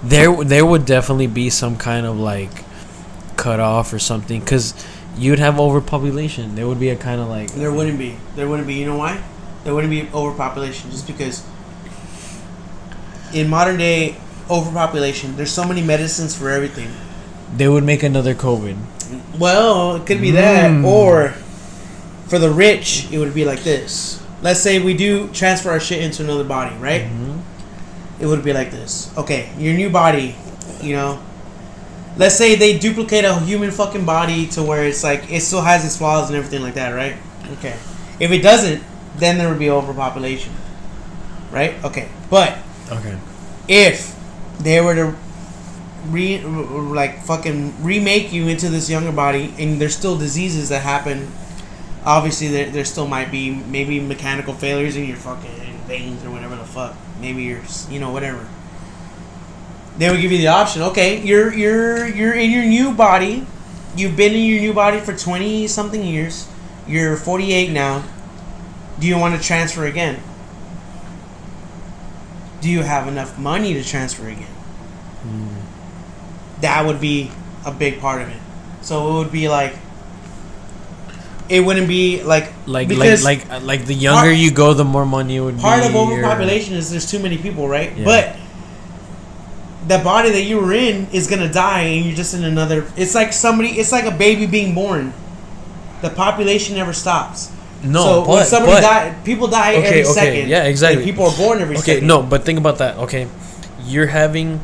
There would definitely be some kind of, like, cutoff or something. Because you'd have overpopulation. There would be a kind of, like... There wouldn't be. You know why? There wouldn't be overpopulation. Just because in modern day overpopulation, there's so many medicines for everything. They would make another COVID. Well, it could be that. Or, for the rich, it would be like this. Let's say we do transfer our shit into another body, right? It would be like this. Okay, your new body, you know. Let's say they duplicate a human fucking body to where it's like, it still has its flaws and everything like that, right? Okay. If it doesn't, then there would be overpopulation. Right? Okay. But, if they were to remake you into this younger body, and there's still diseases that happen. Obviously, there still might be maybe mechanical failures in your fucking veins or whatever the fuck. Maybe you're, whatever. They would give you the option. Okay, you're in your new body. You've been in your new body for 20 something years. You're 48 now. Do you want to transfer again? Do you have enough money to transfer again? That would be a big part of it. So it would be like, it wouldn't be like the younger you go, the more money it would be. Part of overpopulation is there's too many people, right? Yeah. But the body that you were in is gonna die, and you're just in another. It's like a baby being born. The population never stops. No, so when somebody dies, people die every second. Yeah, exactly. People are born every second. Okay, no, but think about that. Okay, you're having.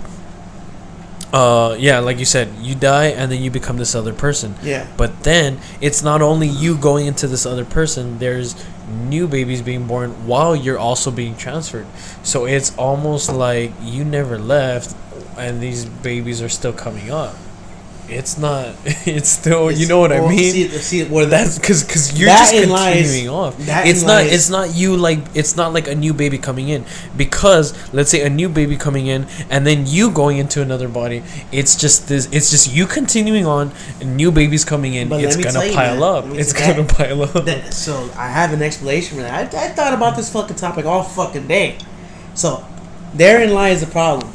Like you said, you die and then you become this other person. Yeah. But then it's not only you going into this other person, there's new babies being born while you're also being transferred. So it's almost like you never left and these babies are still coming up. It's not. It's still. You know what I mean? See where that's because you're just continuing off. It's not. It's not you like. It's not like a new baby coming in, because let's say a new baby coming in and then you going into another body. It's just this. It's just you continuing on and new babies coming in. But it's gonna pile up. It's gonna pile up. So I have an explanation for that. I thought about this fucking topic all fucking day. So therein lies the problem,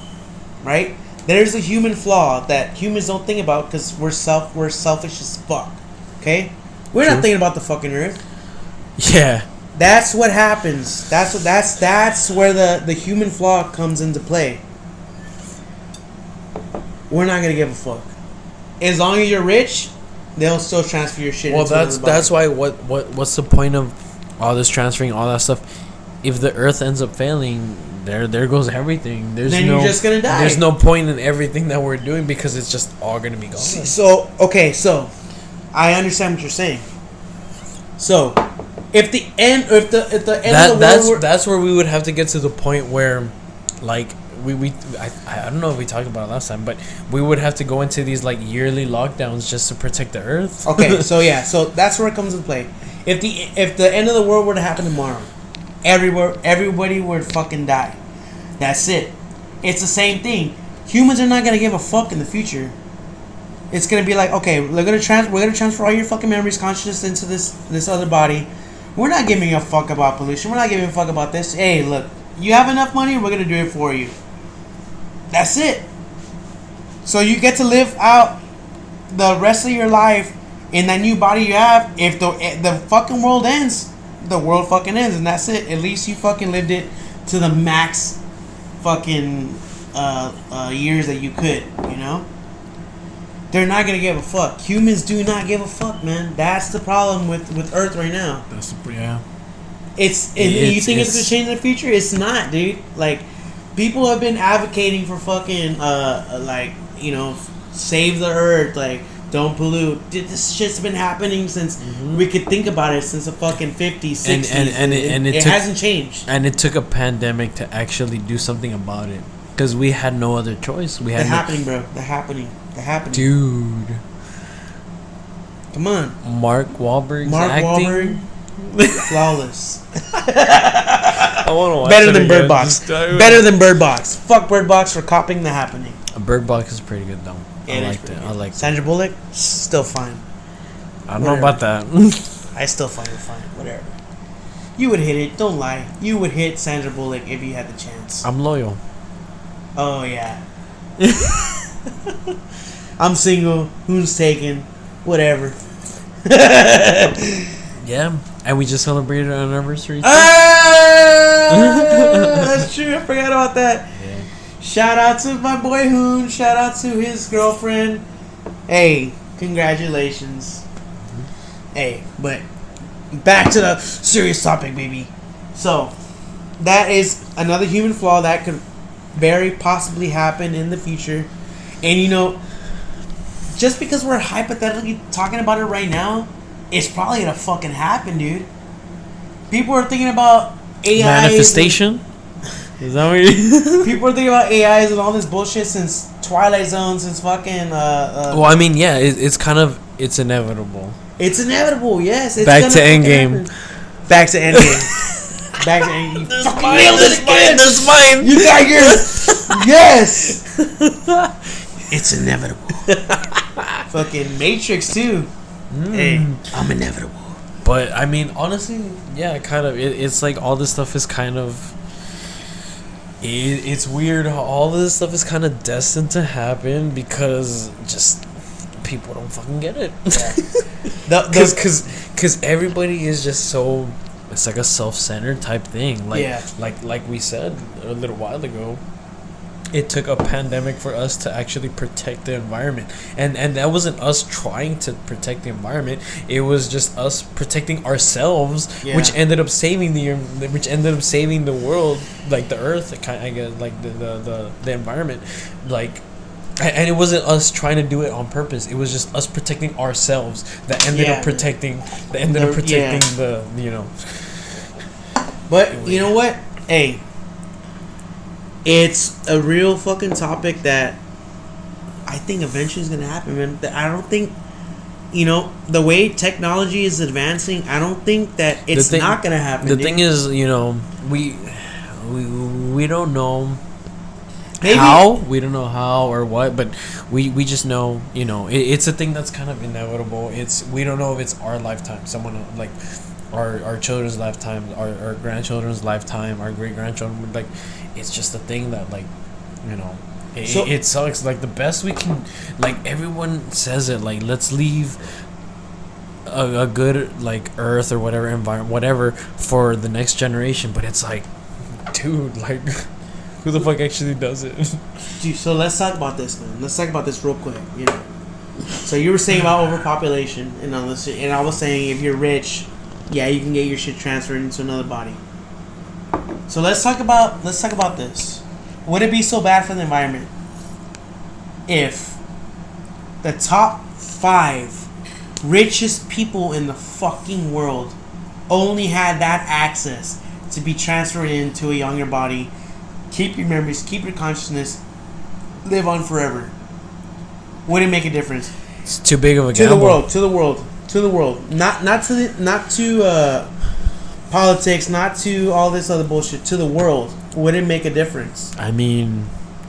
right? There's a human flaw that humans don't think about because we're selfish as fuck. Okay, we're not thinking about the fucking earth. Yeah, that's what happens. That's where the human flaw comes into play. We're not gonna give a fuck. As long as you're rich, they'll still transfer your shit. Well, that's why. What's the point of all this transferring, all that stuff? If the earth ends up failing, there goes everything. There's then no, you're just gonna die. There's no point in everything that we're doing because it's just all gonna be gone. So I understand what you're saying. So, if the end of the world, that's where we would have to get to the point where, like, I don't know if we talked about it last time, but we would have to go into these like yearly lockdowns just to protect the earth. Okay, so that's where it comes into play. If the end of the world were to happen tomorrow, everybody would fucking die. That's it. It's the same thing. Humans are not gonna give a fuck in the future. It's gonna be like, okay, we're gonna transfer all your fucking memories, consciousness into this other body. We're not giving a fuck about pollution. We're not giving a fuck about this. Hey, look, you have enough money, we're gonna do it for you. That's it. So you get to live out the rest of your life in that new body you have. If the fucking world ends, the world fucking ends, and that's it. At least you fucking lived it to the max fucking years that you could, you know? They're not gonna give a fuck. Humans do not give a fuck, man. That's the problem with Earth right now. Yeah. You think it's gonna change in the future? It's not, dude. Like, people have been advocating for fucking save the Earth, like, don't pollute. This shit's been happening since we could think about it, since the fucking 50s, 60s. And it hasn't changed. And it took a pandemic to actually do something about it. Because we had no other choice. They're happening, bro. They're happening. Dude. Come on. Mark Wahlberg. Acting. Flawless. I want to watch Better than Bird Box. Better than Bird Box. Fuck Bird Box for copying The Happening. Bird Box is pretty good, though. I liked it. Sandra Bullock, still fine. I don't know about that. I still find it fine. Whatever. You would hit it. Don't lie. You would hit Sandra Bullock if you had the chance. I'm loyal. Oh, yeah. I'm single. Who's taken? Whatever. Yeah. And we just celebrated our anniversary. That's true. I forgot about that. Yeah. Shout out to my boy Hoon. Shout out to his girlfriend. Hey, congratulations. Hey, but back to the serious topic, baby. So, that is another human flaw that could very possibly happen in the future. And you know, just because we're hypothetically talking about it right now, it's probably gonna fucking happen, dude. People are thinking about AI manifestation. Is that what you? People are thinking about AIs and all this bullshit since Twilight Zone, since fucking. Well, I mean, yeah, it's inevitable. It's inevitable, yes. It's Back to Endgame. Back to Endgame. Back to Endgame. You fucking nailed it again. That's mine. You got yours. Yes. It's inevitable. Fucking Matrix too. Hey, I'm inevitable. But I mean, honestly, yeah, kind of. It's like all this stuff is kind of. It's weird how all this stuff is kind of destined to happen because just people don't fucking get it. Because everybody is just so. It's like a self-centered type thing. Like we said a little while ago. It took a pandemic for us to actually protect the environment, and that wasn't us trying to protect the environment. It was just us protecting ourselves, which ended up saving the world, like the earth, I guess, like the environment, like. And it wasn't us trying to do it on purpose. It was just us protecting ourselves that ended up protecting the you know. But you know what? Hey. It's a real fucking topic that I think eventually is going to happen, man. I don't think, you know, the way technology is advancing, I don't think that it's not going to happen. The thing is, you know, we don't know maybe how. We don't know how or what, but we just know, you know, it's a thing that's kind of inevitable. We don't know if it's our lifetime, someone like our children's lifetime, our grandchildren's lifetime, our great grandchildren, like. It's just a thing that, like, you know, it sucks. Like, the best we can, like, everyone says it, like, let's leave a good, like, earth or whatever, environment, whatever, for the next generation. But it's like, dude, like, who the fuck actually does it? Dude, so let's talk about this, man. Let's talk about this real quick, you know. So you were saying about overpopulation and all this shit, and I was saying if you're rich, yeah, you can get your shit transferred into another body. So let's talk about this. Would it be so bad for the environment if the top 5 richest people in the fucking world only had that access to be transferred into a younger body, keep your memories, keep your consciousness, live on forever? Would it make a difference? It's too big of a gamble. To the world. Not to politics, not to all this other bullshit. To the world. Would it make a difference? I mean,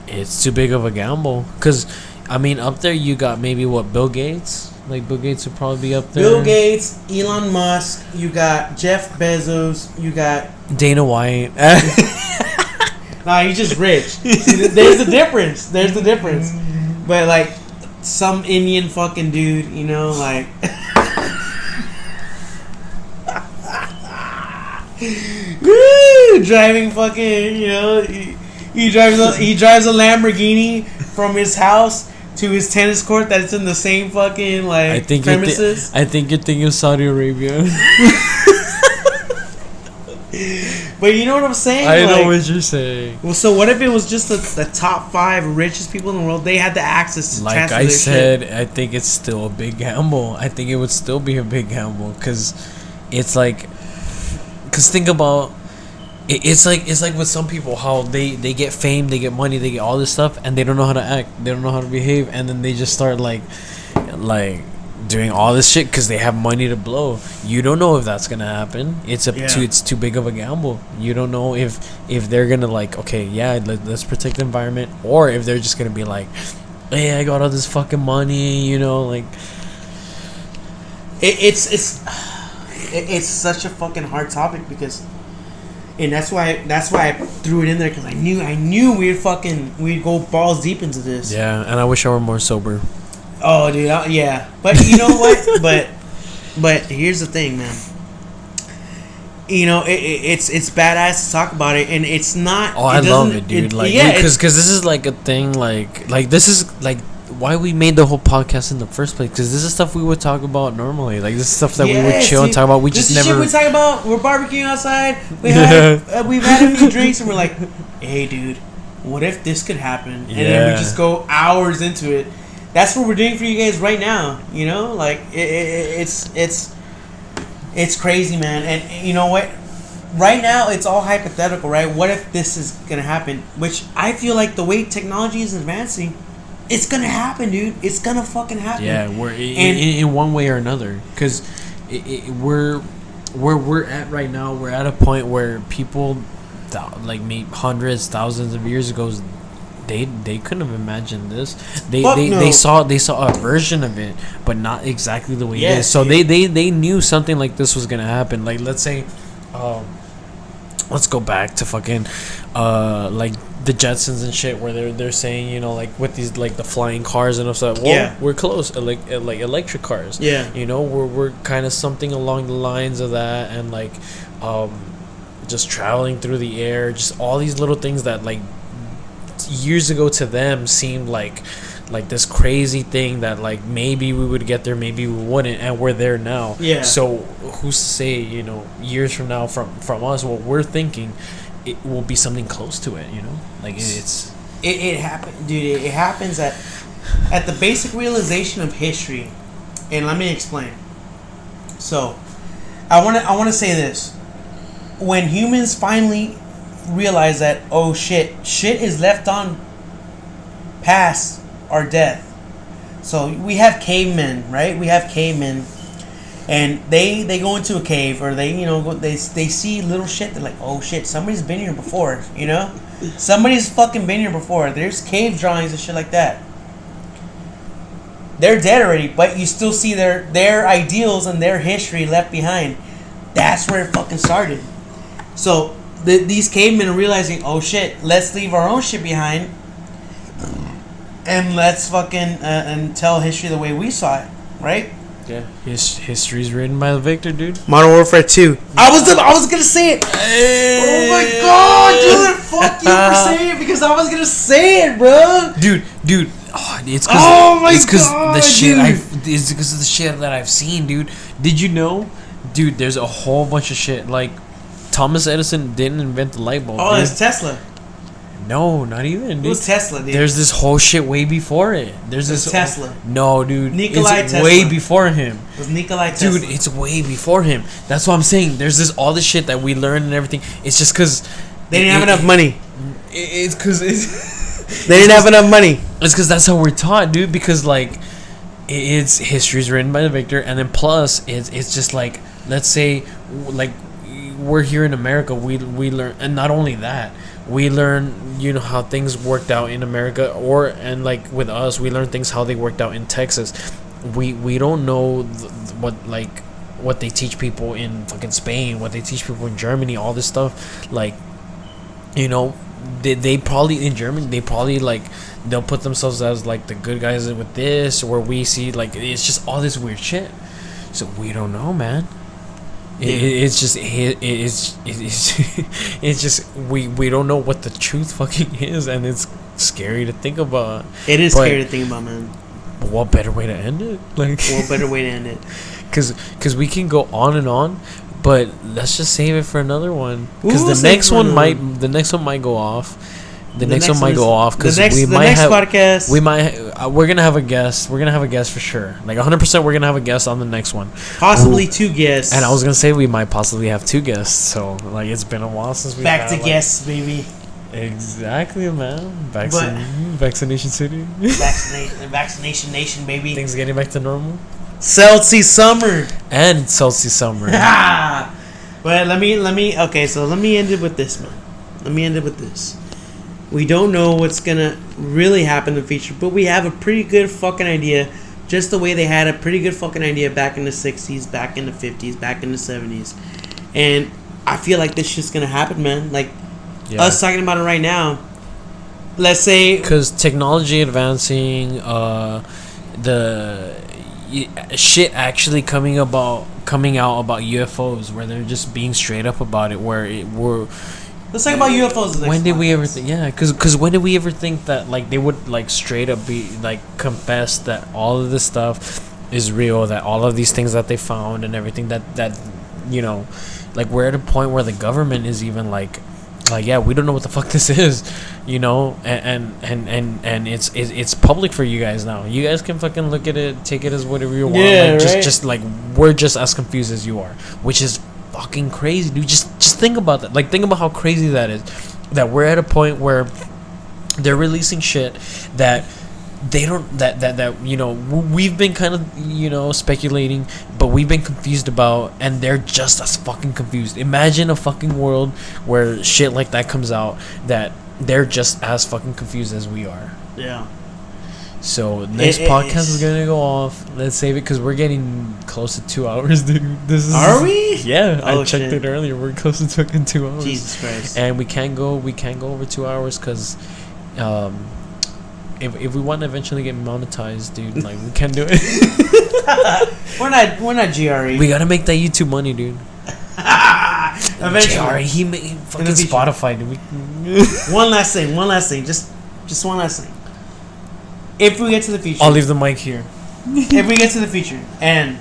it's too big of a gamble. Because, I mean, up there you got maybe Bill Gates? Like, Bill Gates would probably be up there. Bill Gates, Elon Musk, you got Jeff Bezos, you got Dana White. Nah, he's just rich. See, there's the difference. But, like, some Indian fucking dude, you know, like... Woo! Driving fucking, you know, he drives a Lamborghini from his house to his tennis court that's in the same fucking premises. I think you're thinking of Saudi Arabia. But you know what I'm saying? I know what you're saying. Well, so what if it was just the top 5 richest people in the world? They had the access to transfer their shit. Like I said, shit. I think it's still a big gamble. I think it would still be a big gamble because it's like, because think about. It's like with some people how they get fame, they get money, they get all this stuff, and they don't know how to act, they don't know how to behave, and then they just start like doing all this shit because they have money to blow. You don't know if that's gonna happen. It's too big of a gamble. You don't know if they're gonna let's protect the environment, or if they're just gonna be like, hey, I got all this fucking money, you know, like it's such a fucking hard topic because. And that's why I threw it in there because I knew we'd go balls deep into this. Yeah, and I wish I were more sober. Oh, dude, yeah. But you know what? but here's the thing, man. You know, it's badass to talk about it, and it's not. Oh, I love it, dude. Because this is like a thing, like this is like why we made the whole podcast in the first place. Because this is stuff we would talk about normally. Like this is stuff that we would chill and talk about. We just never. Shit we talk about. We're barbecuing outside. We've had a few drinks, and we're like, hey, dude, what if this could happen? And then we just go hours into it. That's what we're doing for you guys right now. You know, like it's crazy, man. And you know what? Right now, it's all hypothetical, right? What if this is gonna happen? Which I feel like the way technology is advancing, it's gonna happen, dude. It's gonna fucking happen. Yeah, we're in one way or another, because where we're at right now, we're at a point where people, like maybe hundreds, thousands of years ago, they couldn't have imagined this. They saw a version of it, but not exactly the way it is. So they knew something like this was gonna happen. Like let's say, let's go back to fucking like the Jetsons and shit, where they're saying, you know, like with these like the flying cars and stuff. Well, we're close, like electric cars. Yeah, you know, we're kind of something along the lines of that, and like just traveling through the air, just all these little things that like years ago to them seemed like this crazy thing that like maybe we would get there, maybe we wouldn't, and we're there now. Yeah. So who's to say, you know, years from now from us, what we're thinking, it will be something close to it, you know? Like it happened, dude. It happens at the basic realization of history. And let me explain. So, I want to say this. When humans finally realize that, oh shit is left on past our death. So we have cavemen, right? We have cavemen, and they go into a cave, or they see little shit. They're like, oh shit, somebody's been here before, you know? Somebody's fucking been here before. There's cave drawings and shit like that. They're dead already, but you still see their ideals and their history left behind. That's where it fucking started. So these cavemen are realizing, oh shit, let's leave our own shit behind, and let's fucking and tell history the way we saw it, right? Yeah. History's written by the victor, dude. Modern Warfare 2. I was gonna say it. Hey. Oh my god, dude! Fuck you for saying it, because I was gonna say it, bro. Dude. Oh, it's because it's because of the shit that I've seen, dude. Did you know, dude? There's a whole bunch of shit like Thomas Edison didn't invent the light bulb. Oh, dude. it's Tesla. No, not even. Dude. It was Tesla, dude. There's this whole shit way before it. There's It's this Tesla. No, dude. Nikolai it's Tesla. way before him. It was Nikolai Tesla. Dude, it's way before him. That's what I'm saying. There's this all this shit that we learn and everything. It's just because they didn't have enough money. It's because they didn't have enough money. It's because that's how we're taught, dude. Because like, it's history's written by the victor, and then plus it's just like, let's say, like, we're here in America. We learn, and not only that, we learn, you know, how things worked out in America, and like with us, we learn things how they worked out in Texas. We don't know what they teach people in fucking Spain, what they teach people in Germany, all this stuff. Like, you know, they probably in Germany, they probably like, they'll put themselves as like the good guys with this, where we see like it's just all this weird shit. So we don't know, man. It's just we don't know what the truth fucking is, and it's scary to think about. It is scary to think about, man. But what better way to end it? Like, what better way to end it? Because we can go on and on, but let's just save it for another one. Because We'll the next one might go off. The next one might go off because we might have podcast. We're gonna have a guest. We're gonna have a guest for sure. Like 100%, we're gonna have a guest on the next one. Possibly two guests. And I was gonna say we might possibly have two guests. So like, it's been a while since we back to guests, baby. Exactly, man. Vaccination City. Vaccination Nation, baby. Things getting back to normal. Celsius summer. And Celsius summer. But let me. Okay, so let me end it with this, man. Let me end it with this. We don't know what's gonna really happen in the future, but we have a pretty good fucking idea. Just the way they had a pretty good fucking idea back in the 60s, back in the 50s, back in the 70s. And I feel like this shit's gonna happen, man. Like, us talking about it right now. Let's say... Because technology advancing, the shit actually coming out about UFOs, where they're just being straight up about it, we're... Let's talk about UFOs. When did we ever think? Yeah, because when did we ever think that like they would like straight up be like confess that all of this stuff is real, that all of these things that they found and everything that you know, like we're at a point where the government is even like yeah, we don't know what the fuck this is, you know, and it's public for you guys now. You guys can fucking look at it, take it as whatever you want. Yeah, like, right. Just like we're just as confused as you are, which is fucking crazy, dude. Just think about that. Like, think about how crazy that is. That we're at a point where they're releasing shit that they don't that you know, we've been kind of, you know, speculating, but we've been confused about, and they're just as fucking confused. Imagine a fucking world where shit like that comes out, that they're just as fucking confused as we are. Yeah. So next podcast is gonna go off. Let's save it because we're getting close to 2 hours, dude. Are we? Yeah, I checked it earlier. We're close to fucking 2 hours. Jesus Christ! And we can't go over 2 hours because, if we want to eventually get monetized, dude, like we can't do it. we're not GRE. We gotta make that YouTube money, dude. Eventually, GRE, he made fucking Spotify, dude. One last thing. Just one last thing. If we get to the future, I'll leave the mic here. If we get to the future and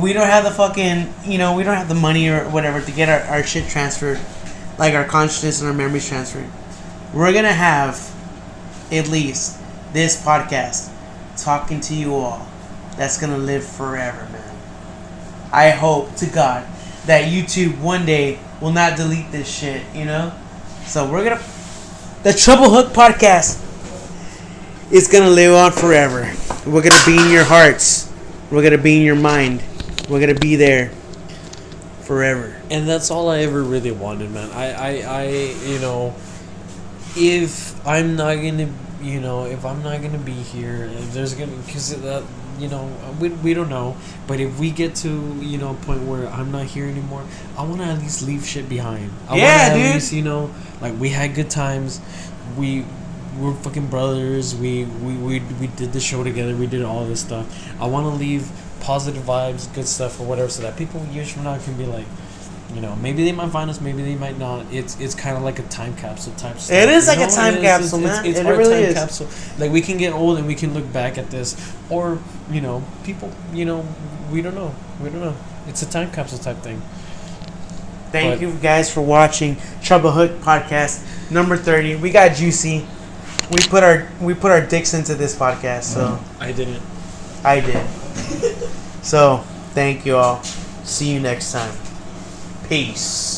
we don't have the fucking, you know, we don't have the money or whatever to get our shit transferred, like our consciousness and our memories transferred, we're gonna have at least this podcast talking to you all. That's gonna live forever, man. I hope to God that YouTube one day will not delete this shit, you know? So the Trouble Hook podcast, it's gonna live on forever. We're gonna be in your hearts. We're gonna be in your mind. We're gonna be there forever. And that's all I ever really wanted, man. I you know, if I'm not gonna, you know, if I'm not gonna be here, if there's gonna, because that, you know, we don't know. But if we get to, you know, a point where I'm not here anymore, I want to at least leave shit behind. I want to at least, you know, like, we had good times. We're fucking brothers. We did the show together. We did all this stuff. I want to leave positive vibes, good stuff, or whatever, so that people years from now can be like, you know, maybe they might find us, maybe they might not. It's kind of like a time capsule type stuff. It is like a time capsule, man. It's it our really time is. capsule. Like, we can get old and we can look back at this, or, you know, people, you know, we don't know. It's a time capsule type thing. Thank you guys for watching Trouble Hook Podcast number 30. We got juicy. We put our dicks into this podcast, so I didn't. I did. So thank you all. See you next time. Peace.